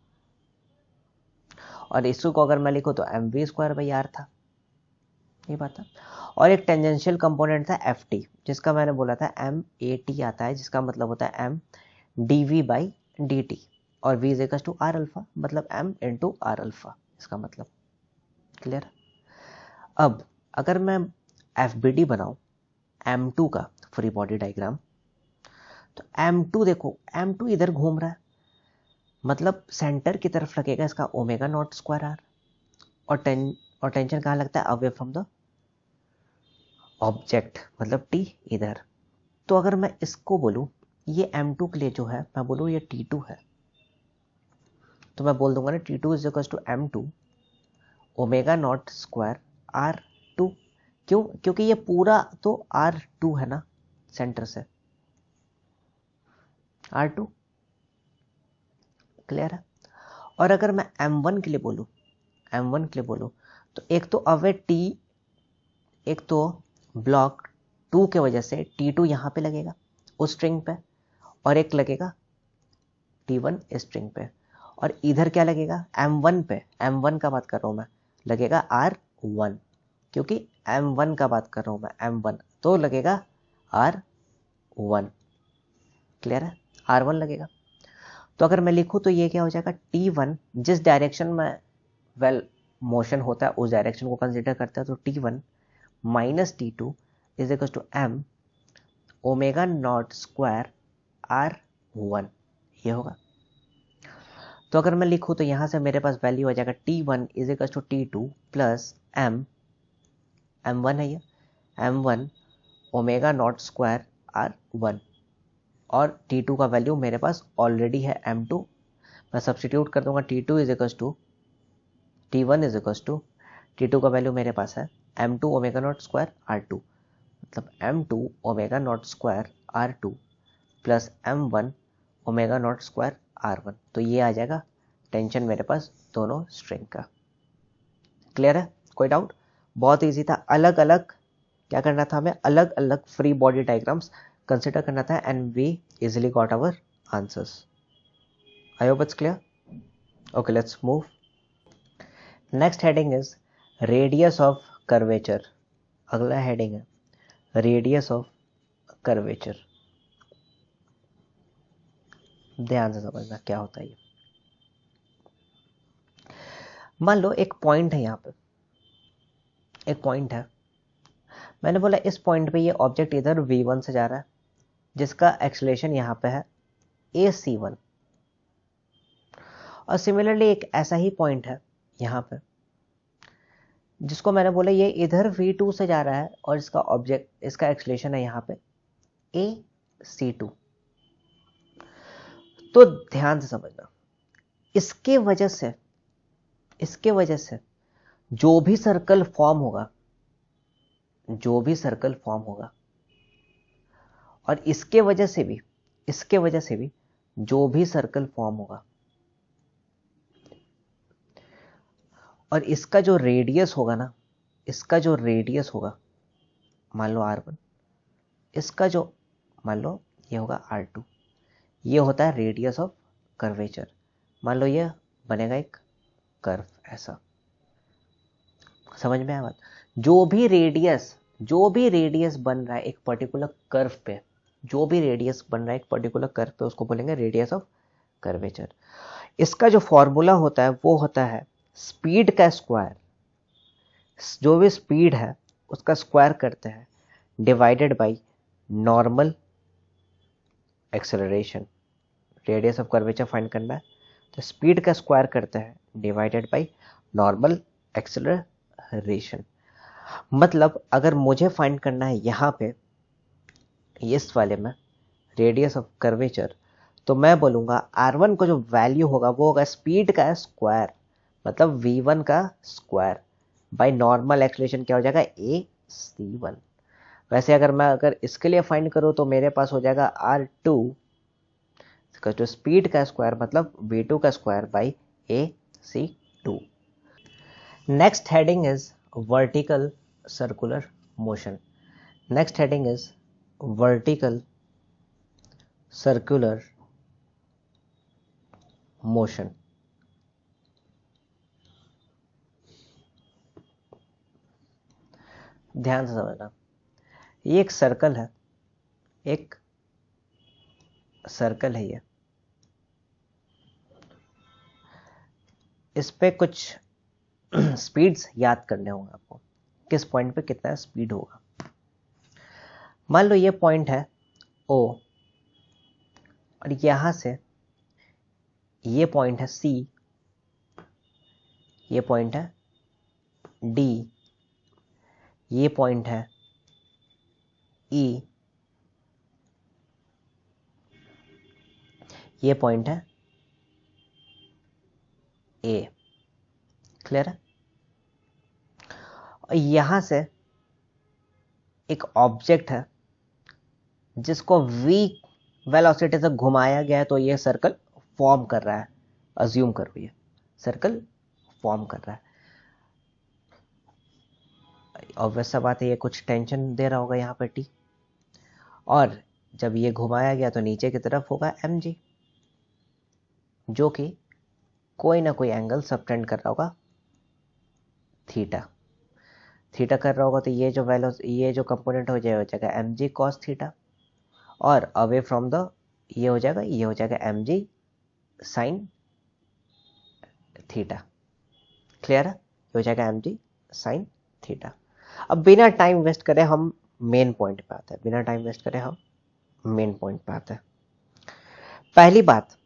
Speaker 1: और इसको अगर मैं लिखूं तो M V square by R था, ये बात है। और एक टेंजेंशियल कंपोनेंट था एफ टी, जिसका मैंने बोला था एम ए टी आता है, जिसका मतलब होता है M D V by D T, और v is equal to R alpha, मतलब m इंटू आर अल्फा, इसका मतलब। क्लियर। अब अगर मैं एफ बी डी बनाऊं m2 का फ्री बॉडी डायग्राम, तो m2 देखो, m2 इधर घूम रहा है, मतलब सेंटर की तरफ लगेगा इसका ओमेगा नॉट स्क्वायर आर, और टेंशन कहाँ लगता है, अवे फ्रॉम द ऑब्जेक्ट, मतलब t इधर। तो अगर मैं इसको बोलूं, ये m2 के लिए जो है मैं बोलूं ये t2 है, तो मैं बोल दूंगा ना t2 is equal to m2 omega naught square r2। क्यों, क्योंकि ये पूरा तो r2 है ना, सेंटर से r2। क्लियर है। और अगर मैं m1 के लिए बोलूं, तो एक तो अवे t, एक तो ब्लॉक 2 के वजह से t2 यहां पे लगेगा उस स्ट्रिंग पे, और एक लगेगा t1 इस स्ट्रिंग पे, और इधर क्या लगेगा m1 पे, m1 का बात कर रहा हूं मैं, लगेगा r1, क्योंकि m1 का बात कर रहा हूं मैं, m1 तो लगेगा r1। क्लियर है, r1 लगेगा। तो अगर मैं लिखूं तो ये क्या हो जाएगा, t1 जिस डायरेक्शन में मोशन होता है उस डायरेक्शन को कंसीडर करता है, तो t1 minus t2 is equal to m omega naught square r1, ये होगा। तो अगर मैं लिखूँ तो यहाँ से मेरे पास वैल्यू आ जाएगा T1 is equal to T2 plus M1 है ये M1 omega naught square R1, और T2 का वैल्यू मेरे पास ऑलरेडी है M2। मैं सब्सटीट्यूट कर दूंगा T2 is equal to T1 is equal to T2 का वैल्यू मेरे पास है M2 omega naught square R2, मतलब M2 omega naught square R2 plus M1 omega naught square R1। तो ये आ जाएगा टेंशन मेरे पास दोनों स्ट्रिंग का। क्लियर है? कोई डाउट? बहुत इजी था। अलग अलग क्या करना था हमें, अलग अलग फ्री बॉडी डायग्राम्स कंसिडर करना था and we easily got our answers. I hope it's clear. Okay, let's move. Next heading is radius of curvature. अगला हेडिंग है रेडियस ऑफ कर्वेचर। ध्यान से समझना क्या होता है ये। मान लो एक पॉइंट है, यहाँ पे एक पॉइंट है, मैंने बोला इस पॉइंट पे ये ऑब्जेक्ट इधर v1 से जा रहा है जिसका एक्सेलरेशन यहाँ पे है ac1, और सिमिलरली एक ऐसा ही पॉइंट है यहाँ पे जिसको मैंने बोला ये इधर v2 से जा रहा है और इसका एक्सेलरेशन है यहाँ पे ac2। तो ध्यान से समझना, इसके वजह से जो भी सर्कल फॉर्म होगा, और इसके वजह से भी जो भी सर्कल फॉर्म होगा, और इसका जो रेडियस होगा ना, मान लो R1, इसका जो मान लो ये होगा R2, ये होता है रेडियस ऑफ कर्वेचर। मान लो ये बनेगा एक कर्व ऐसा। समझ में आया बात? जो भी रेडियस बन रहा है एक पर्टिकुलर कर्व पे, उसको बोलेंगे रेडियस ऑफ कर्वेचर। इसका जो फॉर्मूला होता है वो होता है स्पीड का स्क्वायर, जो भी स्पीड है उसका स्क्वायर करते हैं divided by normal acceleration. Radius of curvature find करना है तो स्पीड का स्क्वायर करते हैं डिवाइडेड बाय नॉर्मल एक्सेलरेशन। मतलब अगर मुझे फाइंड करना है यहाँ पे इस वाले में रेडियस ऑफ कर्वेचर, तो मैं बोलूँगा R1 को जो वैल्यू होगा वो होगा स्पीड का स्क्वायर, मतलब v1 का स्क्वायर बाय नॉर्मल एक्सेलरेशन, क्या हो जाएगा ac1। वैसे अगर इसके लिए फाइंड करूँ तो मेरे पास हो जाएगा R2 जो स्पीड का स्क्वायर मतलब v2 का square by ac2। Next heading is vertical circular motion. Vertical circular motion. ध्यान से समझना, ये एक सर्कल है, ये इस पे कुछ स्पीड्स याद करने होंगे आपको, किस पॉइंट पे कितना स्पीड होगा। मान लो ये पॉइंट है O और यहां से ये पॉइंट है C, ये पॉइंट है D, ये पॉइंट है E, ये पॉइंट है A। क्लियर है? और यहां से एक ऑब्जेक्ट है जिसको v वेलोसिटी से घुमाया गया है, तो ये सर्कल फॉर्म कर रहा है। अज्यूम करो ये सर्कल फॉर्म कर रहा है। ऑब्वियस सा बात है, ये कुछ टेंशन दे रहा होगा यहाँ पे T, और जब ये घुमाया गया तो नीचे की तरफ होगा mg, जो कि कोई ना कोई एंगल सबटेंड कर रहा होगा थीटा कर रहा होगा। तो ये जो कंपोनेंट हो जाएगा mg cos थीटा, और अवे फ्रॉम द ये हो जाएगा mg sin थीटा। क्लियर है? ये हो जाएगा mg sin थीटा। अब बिना टाइम वेस्ट करे हम मेन पॉइंट पे आते हैं। पहली बात,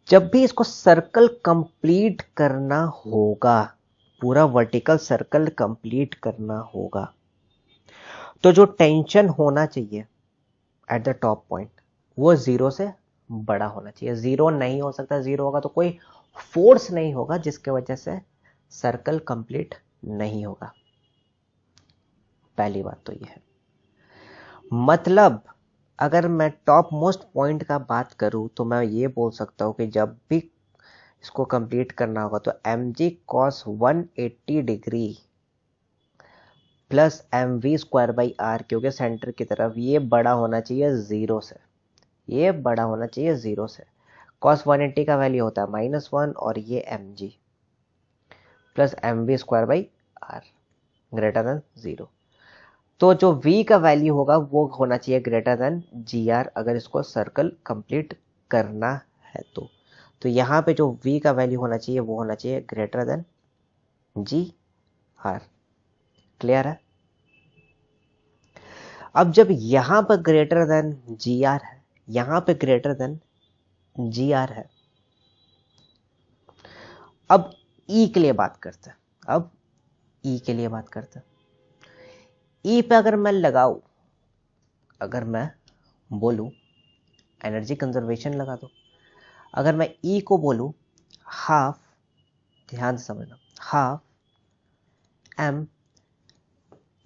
Speaker 1: जब भी इसको सर्कल कंप्लीट करना होगा, पूरा वर्टिकल सर्कल कंप्लीट करना होगा, तो जो टेंशन होना चाहिए एट द टॉप पॉइंट वो 0 से बड़ा होना चाहिए। 0 नहीं हो सकता, 0 होगा तो कोई फोर्स नहीं होगा जिसके वजह से सर्कल कंप्लीट नहीं होगा। पहली बात तो ये है। मतलब अगर मैं टॉप मोस्ट पॉइंट का बात करूं तो मैं ये बोल सकता हूं कि जब भी इसको कंप्लीट करना होगा तो mg cos 180 degree plus mv²/r, क्योंकि सेंटर की तरफ ये बड़ा होना चाहिए 0 से, ये बड़ा होना चाहिए 0 से। cos 180 का वैल्यू होता है -1 और ये mg plus mv²/r greater than 0। तो जो v का वैल्यू होगा वो होना चाहिए ग्रेटर देन gr, अगर इसको सर्कल कंप्लीट करना है तो यहाँ पे जो v का वैल्यू होना चाहिए वो होना चाहिए ग्रेटर देन gr। क्लियर है? अब जब यहां पर ग्रेटर देन gr है, यहां पे ग्रेटर देन gr है, अब e के लिए बात करते हैं। अब e के लिए बात करते हैं। e पे अगर मैं लगाऊं, अगर मैं बोलूं एनर्जी कंजर्वेशन लगा दो, अगर मैं E को बोलूं हाफ, ध्यान से समझना, हाफ m,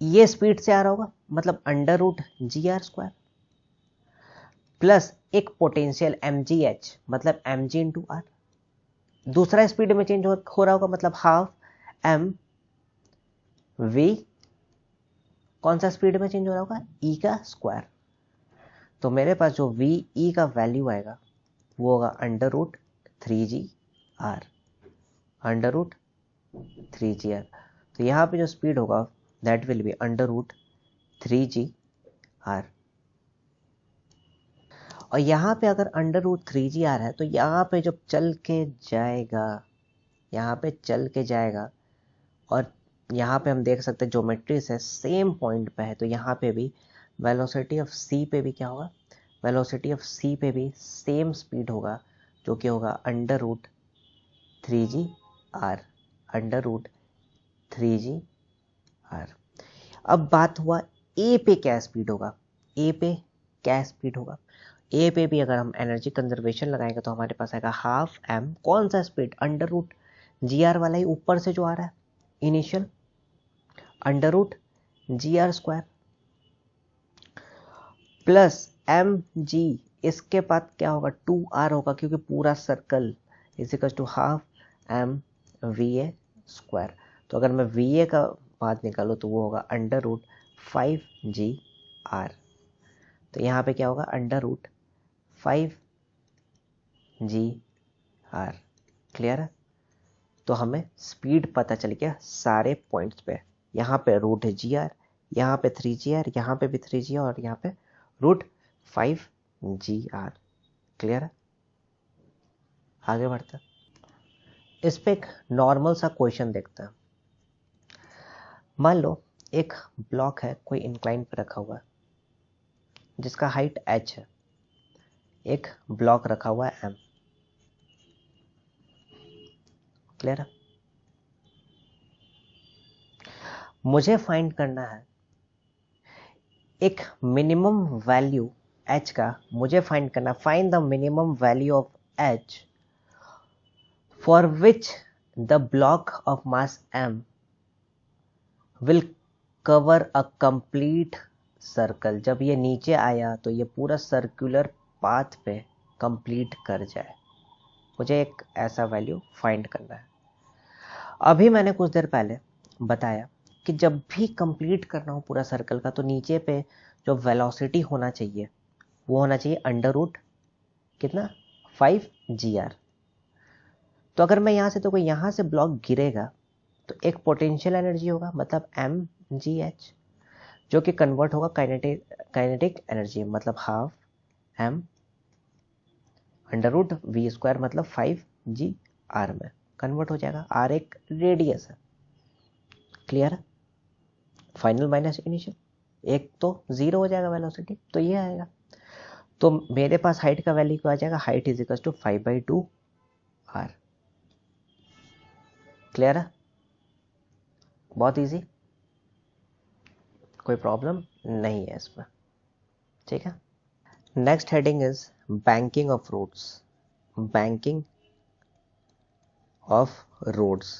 Speaker 1: ये स्पीड से आ रहा होगा मतलब √gr² प्लस एक पोटेंशियल mgh मतलब mg इंटू आर, दूसरा स्पीड में चेंज हो रहा होगा मतलब हाफ m v, कौन सा स्पीड में चेंज हो रहा होगा? E का स्क्वायर। तो मेरे पास जो v e का वैल्यू आएगा वो होगा √3gr, √3gr। तो यहाँ पे जो स्पीड होगा दैट विल बी √3gr। और यहाँ पे अगर √3gr है तो यहाँ पे जब चल के जाएगा, यहाँ पे चल के जाएगा और यहाँ पे हम देख सकते हैं ज्योमेट्री से सेम पॉइंट पे है, तो यहाँ पे भी वेलोसिटी ऑफ c पे भी क्या होगा? वेलोसिटी ऑफ c पे भी सेम स्पीड होगा जो कि होगा √3gr, √3gr। अब बात हुआ a पे क्या स्पीड होगा? a पे क्या स्पीड होगा? a पे भी अगर हम एनर्जी कंजर्वेशन लगाएंगे तो हमारे पास आएगा हाफ m, कौन सा स्पीड? √gr वाला ही ऊपर से जो आ रहा है इनिशियल, √gr² प्लस mg, इसके बाद क्या होगा? 2r होगा क्योंकि पूरा circle is equal to half mva²। तो अगर मैं va का बात निकालूं तो वो होगा √5gr। तो यहाँ पे क्या होगा? √5gr। क्लियर है? तो हमें स्पीड पता चल गया सारे पॉइंट्स पे। यहाँ पे √gr, यहाँ पे 3gr, यहाँ पे भी 3gr और यहाँ पे √5gr। क्लियर है? आगे बढ़ते हैं। इस पे एक नॉर्मल सा क्वेश्चन देखते हैं। मान लो एक ब्लॉक है, कोई इंक्लाइन पे रखा हुआ है जिसका हाइट h है, एक ब्लॉक रखा हुआ है m। क्लियर है? मुझे फाइंड करना है एक मिनिमम वैल्यू h का, मुझे फाइंड करना, find the minimum value of h for which the block of mass m will cover a complete circle. जब ये नीचे आया तो ये पूरा सर्कुलर पाथ पे कंप्लीट कर जाए। मुझे एक ऐसा वैल्यू फाइंड करना है। अभी मैंने कुछ देर पहले बताया कि जब भी कंप्लीट करना हो पूरा सर्कल का तो नीचे पे जो वेलोसिटी होना चाहिए वो होना चाहिए कितना? 5gr। तो अगर मैं यहाँ से, तो कोई यहाँ से ब्लॉक गिरेगा तो एक पोटेंशियल एनर्जी होगा मतलब mgh, जो कि कन्वर्ट होगा काइनेटिक एनर्जी मतलब हाफ m √v² मतलब 5gr में कन्वर्ट हो जाएगा। r एक रेडियस है। क्लियर है? फाइनल माइनस इनिशियल, एक तो 0 हो जाएगा वेलोसिटी, तो ये आएगा। तो मेरे पास हाइट का वैल्यू क्या आ जाएगा? Height is equal to 5/2 R. Clear है? बहुत इजी, कोई प्रॉब्लम नहीं है इसमें। ठीक है, next heading is banking of roads. Banking of roads,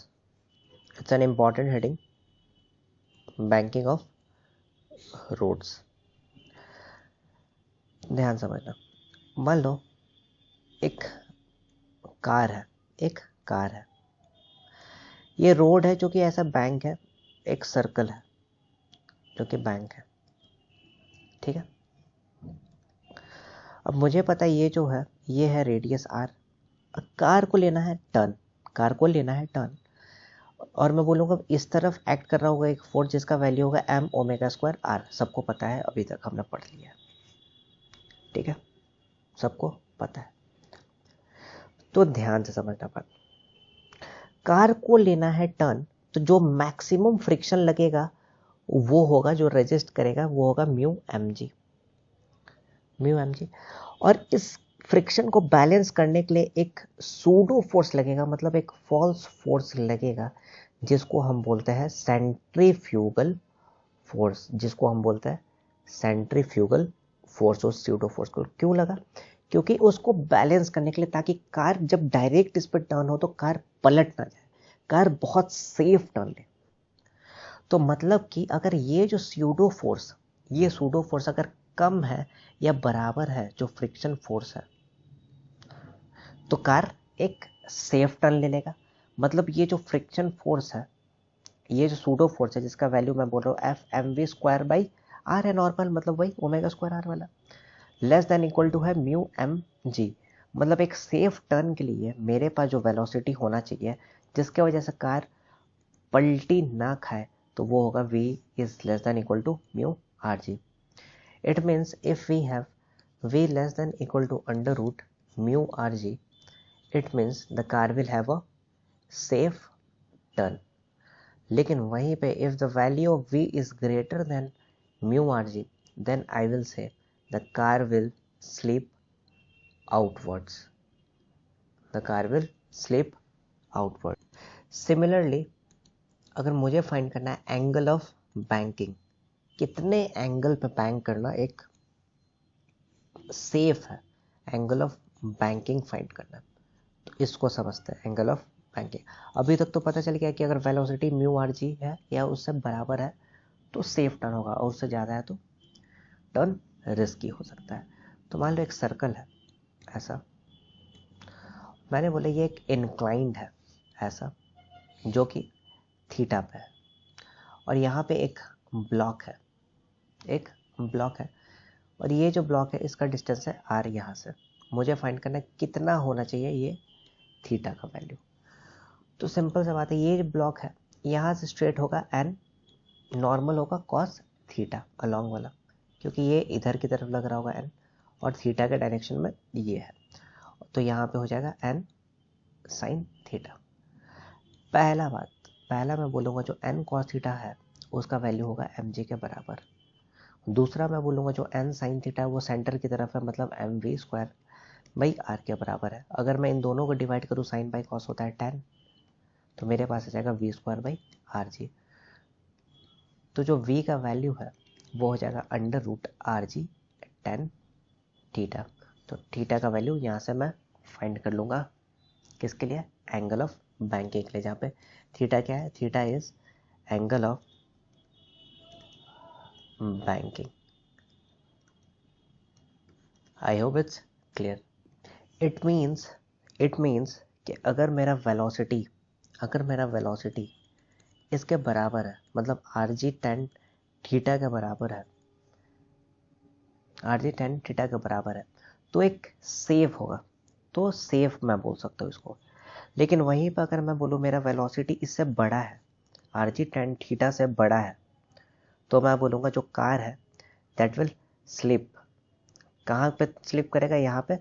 Speaker 1: it's an important heading, banking of roads. ध्यान समझना, मान लो एक कार है, एक कार है, ये रोड है जो कि ऐसा बैंक है, एक सर्कल है जो कि बैंक है। ठीक है, अब मुझे पता है ये जो है ये है रेडियस आर। कार को लेना है टर्न, कार को लेना है टर्न, और मैं बोलूँगा इस तरफ एक्ट कर रहा होगा एक फोर्स जिसका वैल्यू होगा एम ओमेगा स्क्वायर आर। सबको पता है, अभी तक हमने पढ़ लिया। ठीक है, सबको पता है, तो ध्यान से समझना बात। कार को लेना है टर्न, तो जो मैक्सिमम फ्रिक्शन लगेगा वो होगा, जो रेजिस्ट करेगा वो होगा mu M G, mu M G. और इस फ्रिक्शन को बैलेंस करने के लिए एक सूडो फोर्स लगेगा, मतलब एक फॉल्स फोर्स लगेगा, जिसको हम बोलते हैं सेंट्रीफ्यूगल फोर्स, जिसको हम बोलते हैं सेंट्रीफ्यूगल फोर्स। और सूडो फोर्स को क्यों लगा? क्योंकि उसको बैलेंस करने के लिए, ताकि कार जब डायरेक्ट इस पर टर्न हो तो कार पलट ना जाए, कार बहुत सेफ टर्न ले। तो मतलब कि अगर ये जो सूडो फोर्स, ये सूडो फोर्स अगर कम है या बराबर है जो फ्रिक्शन फोर्स है, तो कार एक सेफ टर्न ले लेगा। मतलब ये जो फ्रिक्शन फोर्स है, ये जो सूडो फोर्स है जिसका वैल्यू मैं बोल रहा हूँ F M V square by R है नॉर्मल, मतलब वही ओमेगा स्क्वायर आर वाला, लेस देन इक्वल टू है म्यू एम जी। मतलब एक सेफ टर्न के लिए मेरे पास जो वेलोसिटी होना चाहिए जिसके वजह से कार पलटी ना खाए, तो वो होगा v is less than equal to mu R G. It means if we have v less than equal to under root mu R G, it means the car will have a safe turn. लेकिन वहीं पे if the value of v is greater than mu R G, then I will say the car will slip outwards. The car will slip outwards. Similarly, अगर मुझे फाइंड करना है एंगल ऑफ बैंकिंग, कितने एंगल पे बैंक करना एक सेफ है, एंगल ऑफ बैंकिंग फाइंड करना, तो इसको समझते हैं एंगल ऑफ बैंकिंग। अभी तक तो पता चल गया कि अगर वेलोसिटी म्यू आर जी है या उससे बराबर है तो सेफ टर्न होगा, और उससे ज़्यादा है तो टर्न रिस्की हो सकता है। तो मान लो एक सर्कल है ऐसा, मैंने बोला ये एक इंक्लाइंड है ऐसा जो कि थीटा पे है, और यहाँ पे एक ब्लॉक है, एक ब्लॉक है, और ये जो ब्लॉक है इसका डिस्टेंस है आर। यहाँ से मुझे फाइंड करना है कितना होना चाहिए ये थीटा का वैल्यू। तो सिंपल सा बात है, ये जो ब्लॉक है यहाँ से स्ट्रेट होगा एन, नॉर्मल होगा कॉस थीटा अलोंग वाला, क्योंकि ये इधर की तरफ लग रहा होगा एन, और थीटा के डायरेक्शन में ये है, तो यहाँ पे हो जाएगा एन साइन थीटा। पहला मैं बोलूँगा जो एन कॉस थीटा है उसका वैल्यू होगा एम जी के बराबर। दूसरा मैं बोलूँगा जो एन साइन थीटा है वो सेंटर की तरफ है, मतलब M V square by R के बराबर है। अगर मैं इन दोनों को डिवाइड करूँ, साइन बाई कॉस होता है टेन, तो मेरे पास आ जाएगा V square by R G. तो जो v का वैल्यू है वो हो जाएगा under root R G tan theta. तो थीटा का वैल्यू यहाँ से मैं फाइंड कर लूँगा किसके लिए, एंगल ऑफ बैंकिंग के लिए, जहाँ पे थीटा क्या है, theta is angle of banking. I hope it's clear. It means कि अगर मेरा वेलोसिटी इसके बराबर है, मतलब आर जी टेन थीटा के बराबर है, आर जी टेन थीटा के बराबर है, तो एक सेफ होगा, तो सेफ मैं बोल सकता हूँ इसको। लेकिन वहीं पर अगर मैं बोलूँ मेरा वेलोसिटी इससे बड़ा है, आर जी टेन थीटा से बड़ा है, तो मैं बोलूँगा जो कार है दैट विल स्लिप। कहाँ पे स्लिप करेगा, यहाँ पे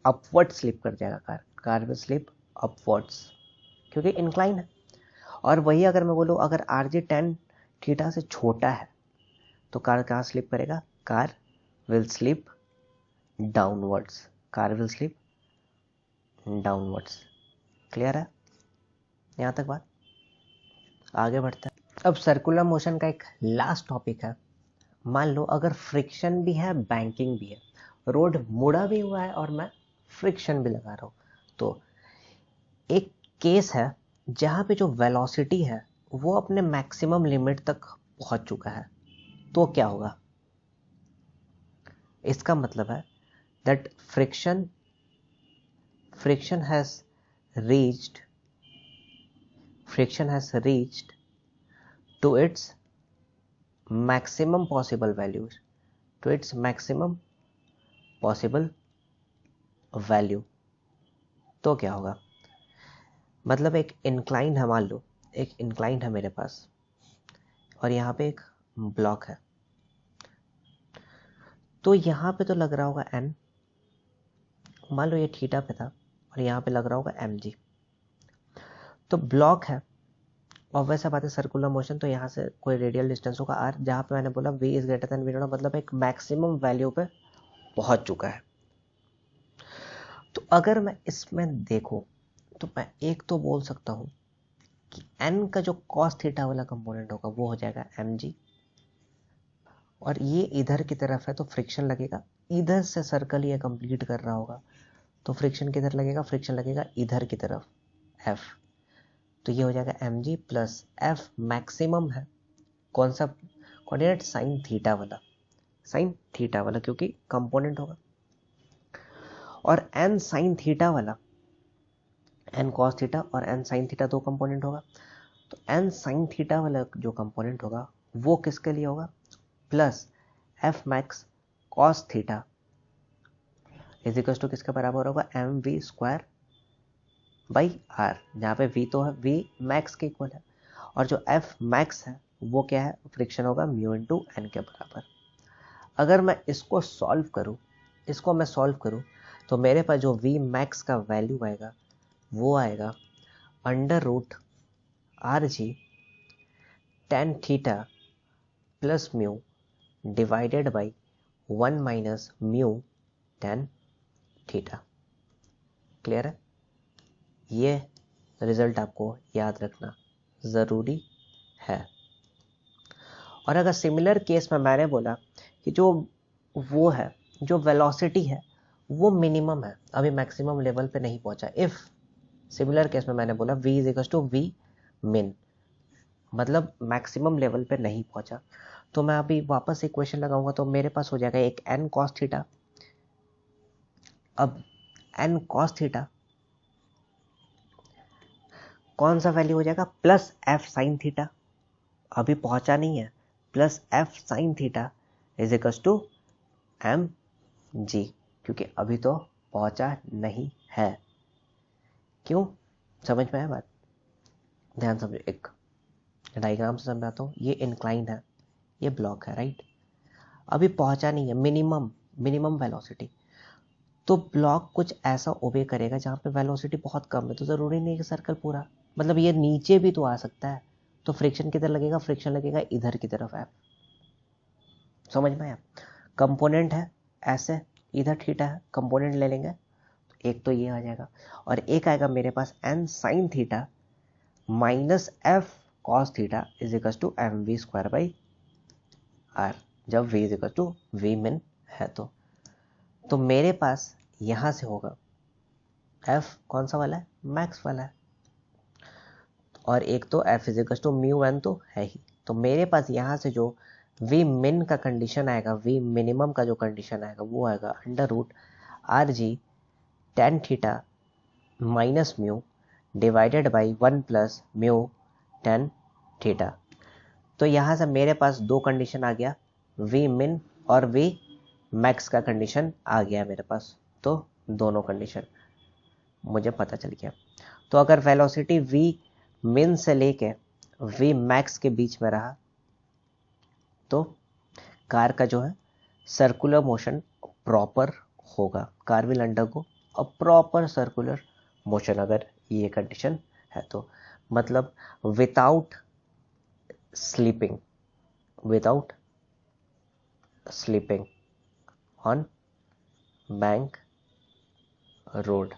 Speaker 1: अपवर्ड स्लिप कर जाएगा कार विल स्लिप अपवर्ड्स, क्योंकि इंक्लाइन है। और वही अगर मैं बोलूँ अगर आर जी टेन थीटा से छोटा है तो कार कहाँ स्लिप करेगा, car will slip downwards, car will slip downwards. Clear है यहाँ तक बात? आगे बढ़ते हैं। अब सर्कुलर मोशन का एक लास्ट टॉपिक है। मान लो अगर फ्रिक्शन भी है, बैंकिंग भी है, रोड मुड़ा भी हुआ है और मैं फ्रिक्शन भी लगा रहा हूं, तो एक केस है जहां पे जो वेलोसिटी है वो अपने मैक्सिमम लिमिट तक पहुंच चुका है, तो क्या होगा? इसका मतलब है that friction has reached to its maximum possible values, to its maximum possible value। तो क्या होगा? मतलब एक इंक्लाइन है, मान लो एक इंक्लाइन है मेरे पास और यहाँ पे एक ब्लॉक है, तो यहाँ पे तो लग रहा होगा n, मान लो ये थीटा पे था और यहाँ पे लग रहा होगा mg। तो ब्लॉक है और वैसा बात है सर्कुलर मोशन, तो यहाँ से कोई रेडियल डिस्टेंस होगा r, जहाँ पे मैंने बोला v is greater then v0, मतलब एक मैक्सिमम वैल्यू पे पहुंच चुका है। तो अगर मैं इसमें देखूं तो मैं एक तो बोल सकता हूं कि n का जो cos थीटा वाला कंपोनेंट होगा वो हो जाएगा mg, और ये इधर की तरफ है तो फ्रिक्शन लगेगा, इधर से सर्कल ये कंप्लीट कर रहा होगा तो फ्रिक्शन किधर लगेगा? फ्रिक्शन लगेगा इधर की तरफ f। तो ये हो जाएगा mg प्लस f मैक्सिमम है कौन सा कोऑर्डिनेट? साइन थीटा वाला, क्योंकि कंपोनेंट होगा। और n साइन थीटा वाला, n cos थीटा और n साइन थीटा दो कंपोनेंट होगा, तो n साइन थीटा वाला जो कंपोनेंट होगा वो किसके लिए होगा? Plus f max cos theta is equal to किसके बराबर होगा? M V square by R, जहाँ पे v तो है, v मैक्स के इक्वल है, और जो f मैक्स है वो क्या है? फ्रिक्शन होगा म्यू इंटू एन के बराबर। अगर मैं इसको सॉल्व करूँ तो मेरे पास जो v मैक्स का वैल्यू आएगा वो आएगा under root R G tan theta plus mu divided by 1 minus mu tan theta. Clear है? ये रिजल्ट आपको याद रखना ज़रूरी है। और अगर सिमिलर केस में मैंने बोला कि जो वो है, जो वेलोसिटी है वो मिनिमम है, अभी मैक्सिमम लेवल पे नहीं पहुंचा, इफ सिमिलर केस में मैंने बोला v is equal to v min, मतलब मैक्सिमम लेवल पे नहीं पहुंचा, तो मैं अभी वापस इक्वेशन लगाऊंगा तो मेरे पास हो जाएगा एक n cos थीटा। अब n cos थीटा कौन सा वैल्यू हो जाएगा? प्लस f साइन थीटा, अभी पहुंचा नहीं है, plus f sine theta is equal to M G, क्योंकि अभी तो पहुंचा नहीं है। क्यों? समझ में आया बात? ध्यान समझो, एक डायग्राम से समझाता हूँ। ये इंक्लाइन है, ये ब्लॉक है, राइट? अभी पहुंचा नहीं है, मिनिमम वेलोसिटी, तो ब्लॉक कुछ ऐसा ओबे करेगा जहां पे वेलोसिटी बहुत कम है, तो जरूरी नहीं कि सर्कल पूरा, मतलब ये नीचे भी तो आ सकता है, तो फ्रिक्शन किधर लगेगा? फ्रिक्शन लगेगा इधर की तरफ है। समझ में आया? कंपोनेंट है ऐसे, इधर थीटा है, कंपोनेंट ले लेंगे तो एक तो ये आ जाएगा, और एक आएगा मेरे पास n sine theta minus f cos theta is equal to M V square by R, जब v is equal to V min है तो मेरे पास यहां से होगा f कौन सा वाला है? मैक्स वाला है, और एक तो f is equal to mu N तो है ही, तो मेरे पास यहां से जो v min का कंडीशन आएगा, v मिनिमम का जो कंडीशन आएगा वो आएगा under root R G tan theta minus mu divided by 1 प्लस म्यू टेन थीटा। तो यहाँ से मेरे पास दो कंडीशन आ गया, v min और v मैक्स का कंडीशन आ गया मेरे पास, तो दोनों कंडीशन मुझे पता चल गया। तो अगर वेलोसिटी v min से लेके v मैक्स के बीच में रहा तो कार का जो है सर्कुलर मोशन प्रॉपर होगा, car will undergo a proper circular motion, अगर ये कंडीशन है तो, मतलब without sleeping on bank road.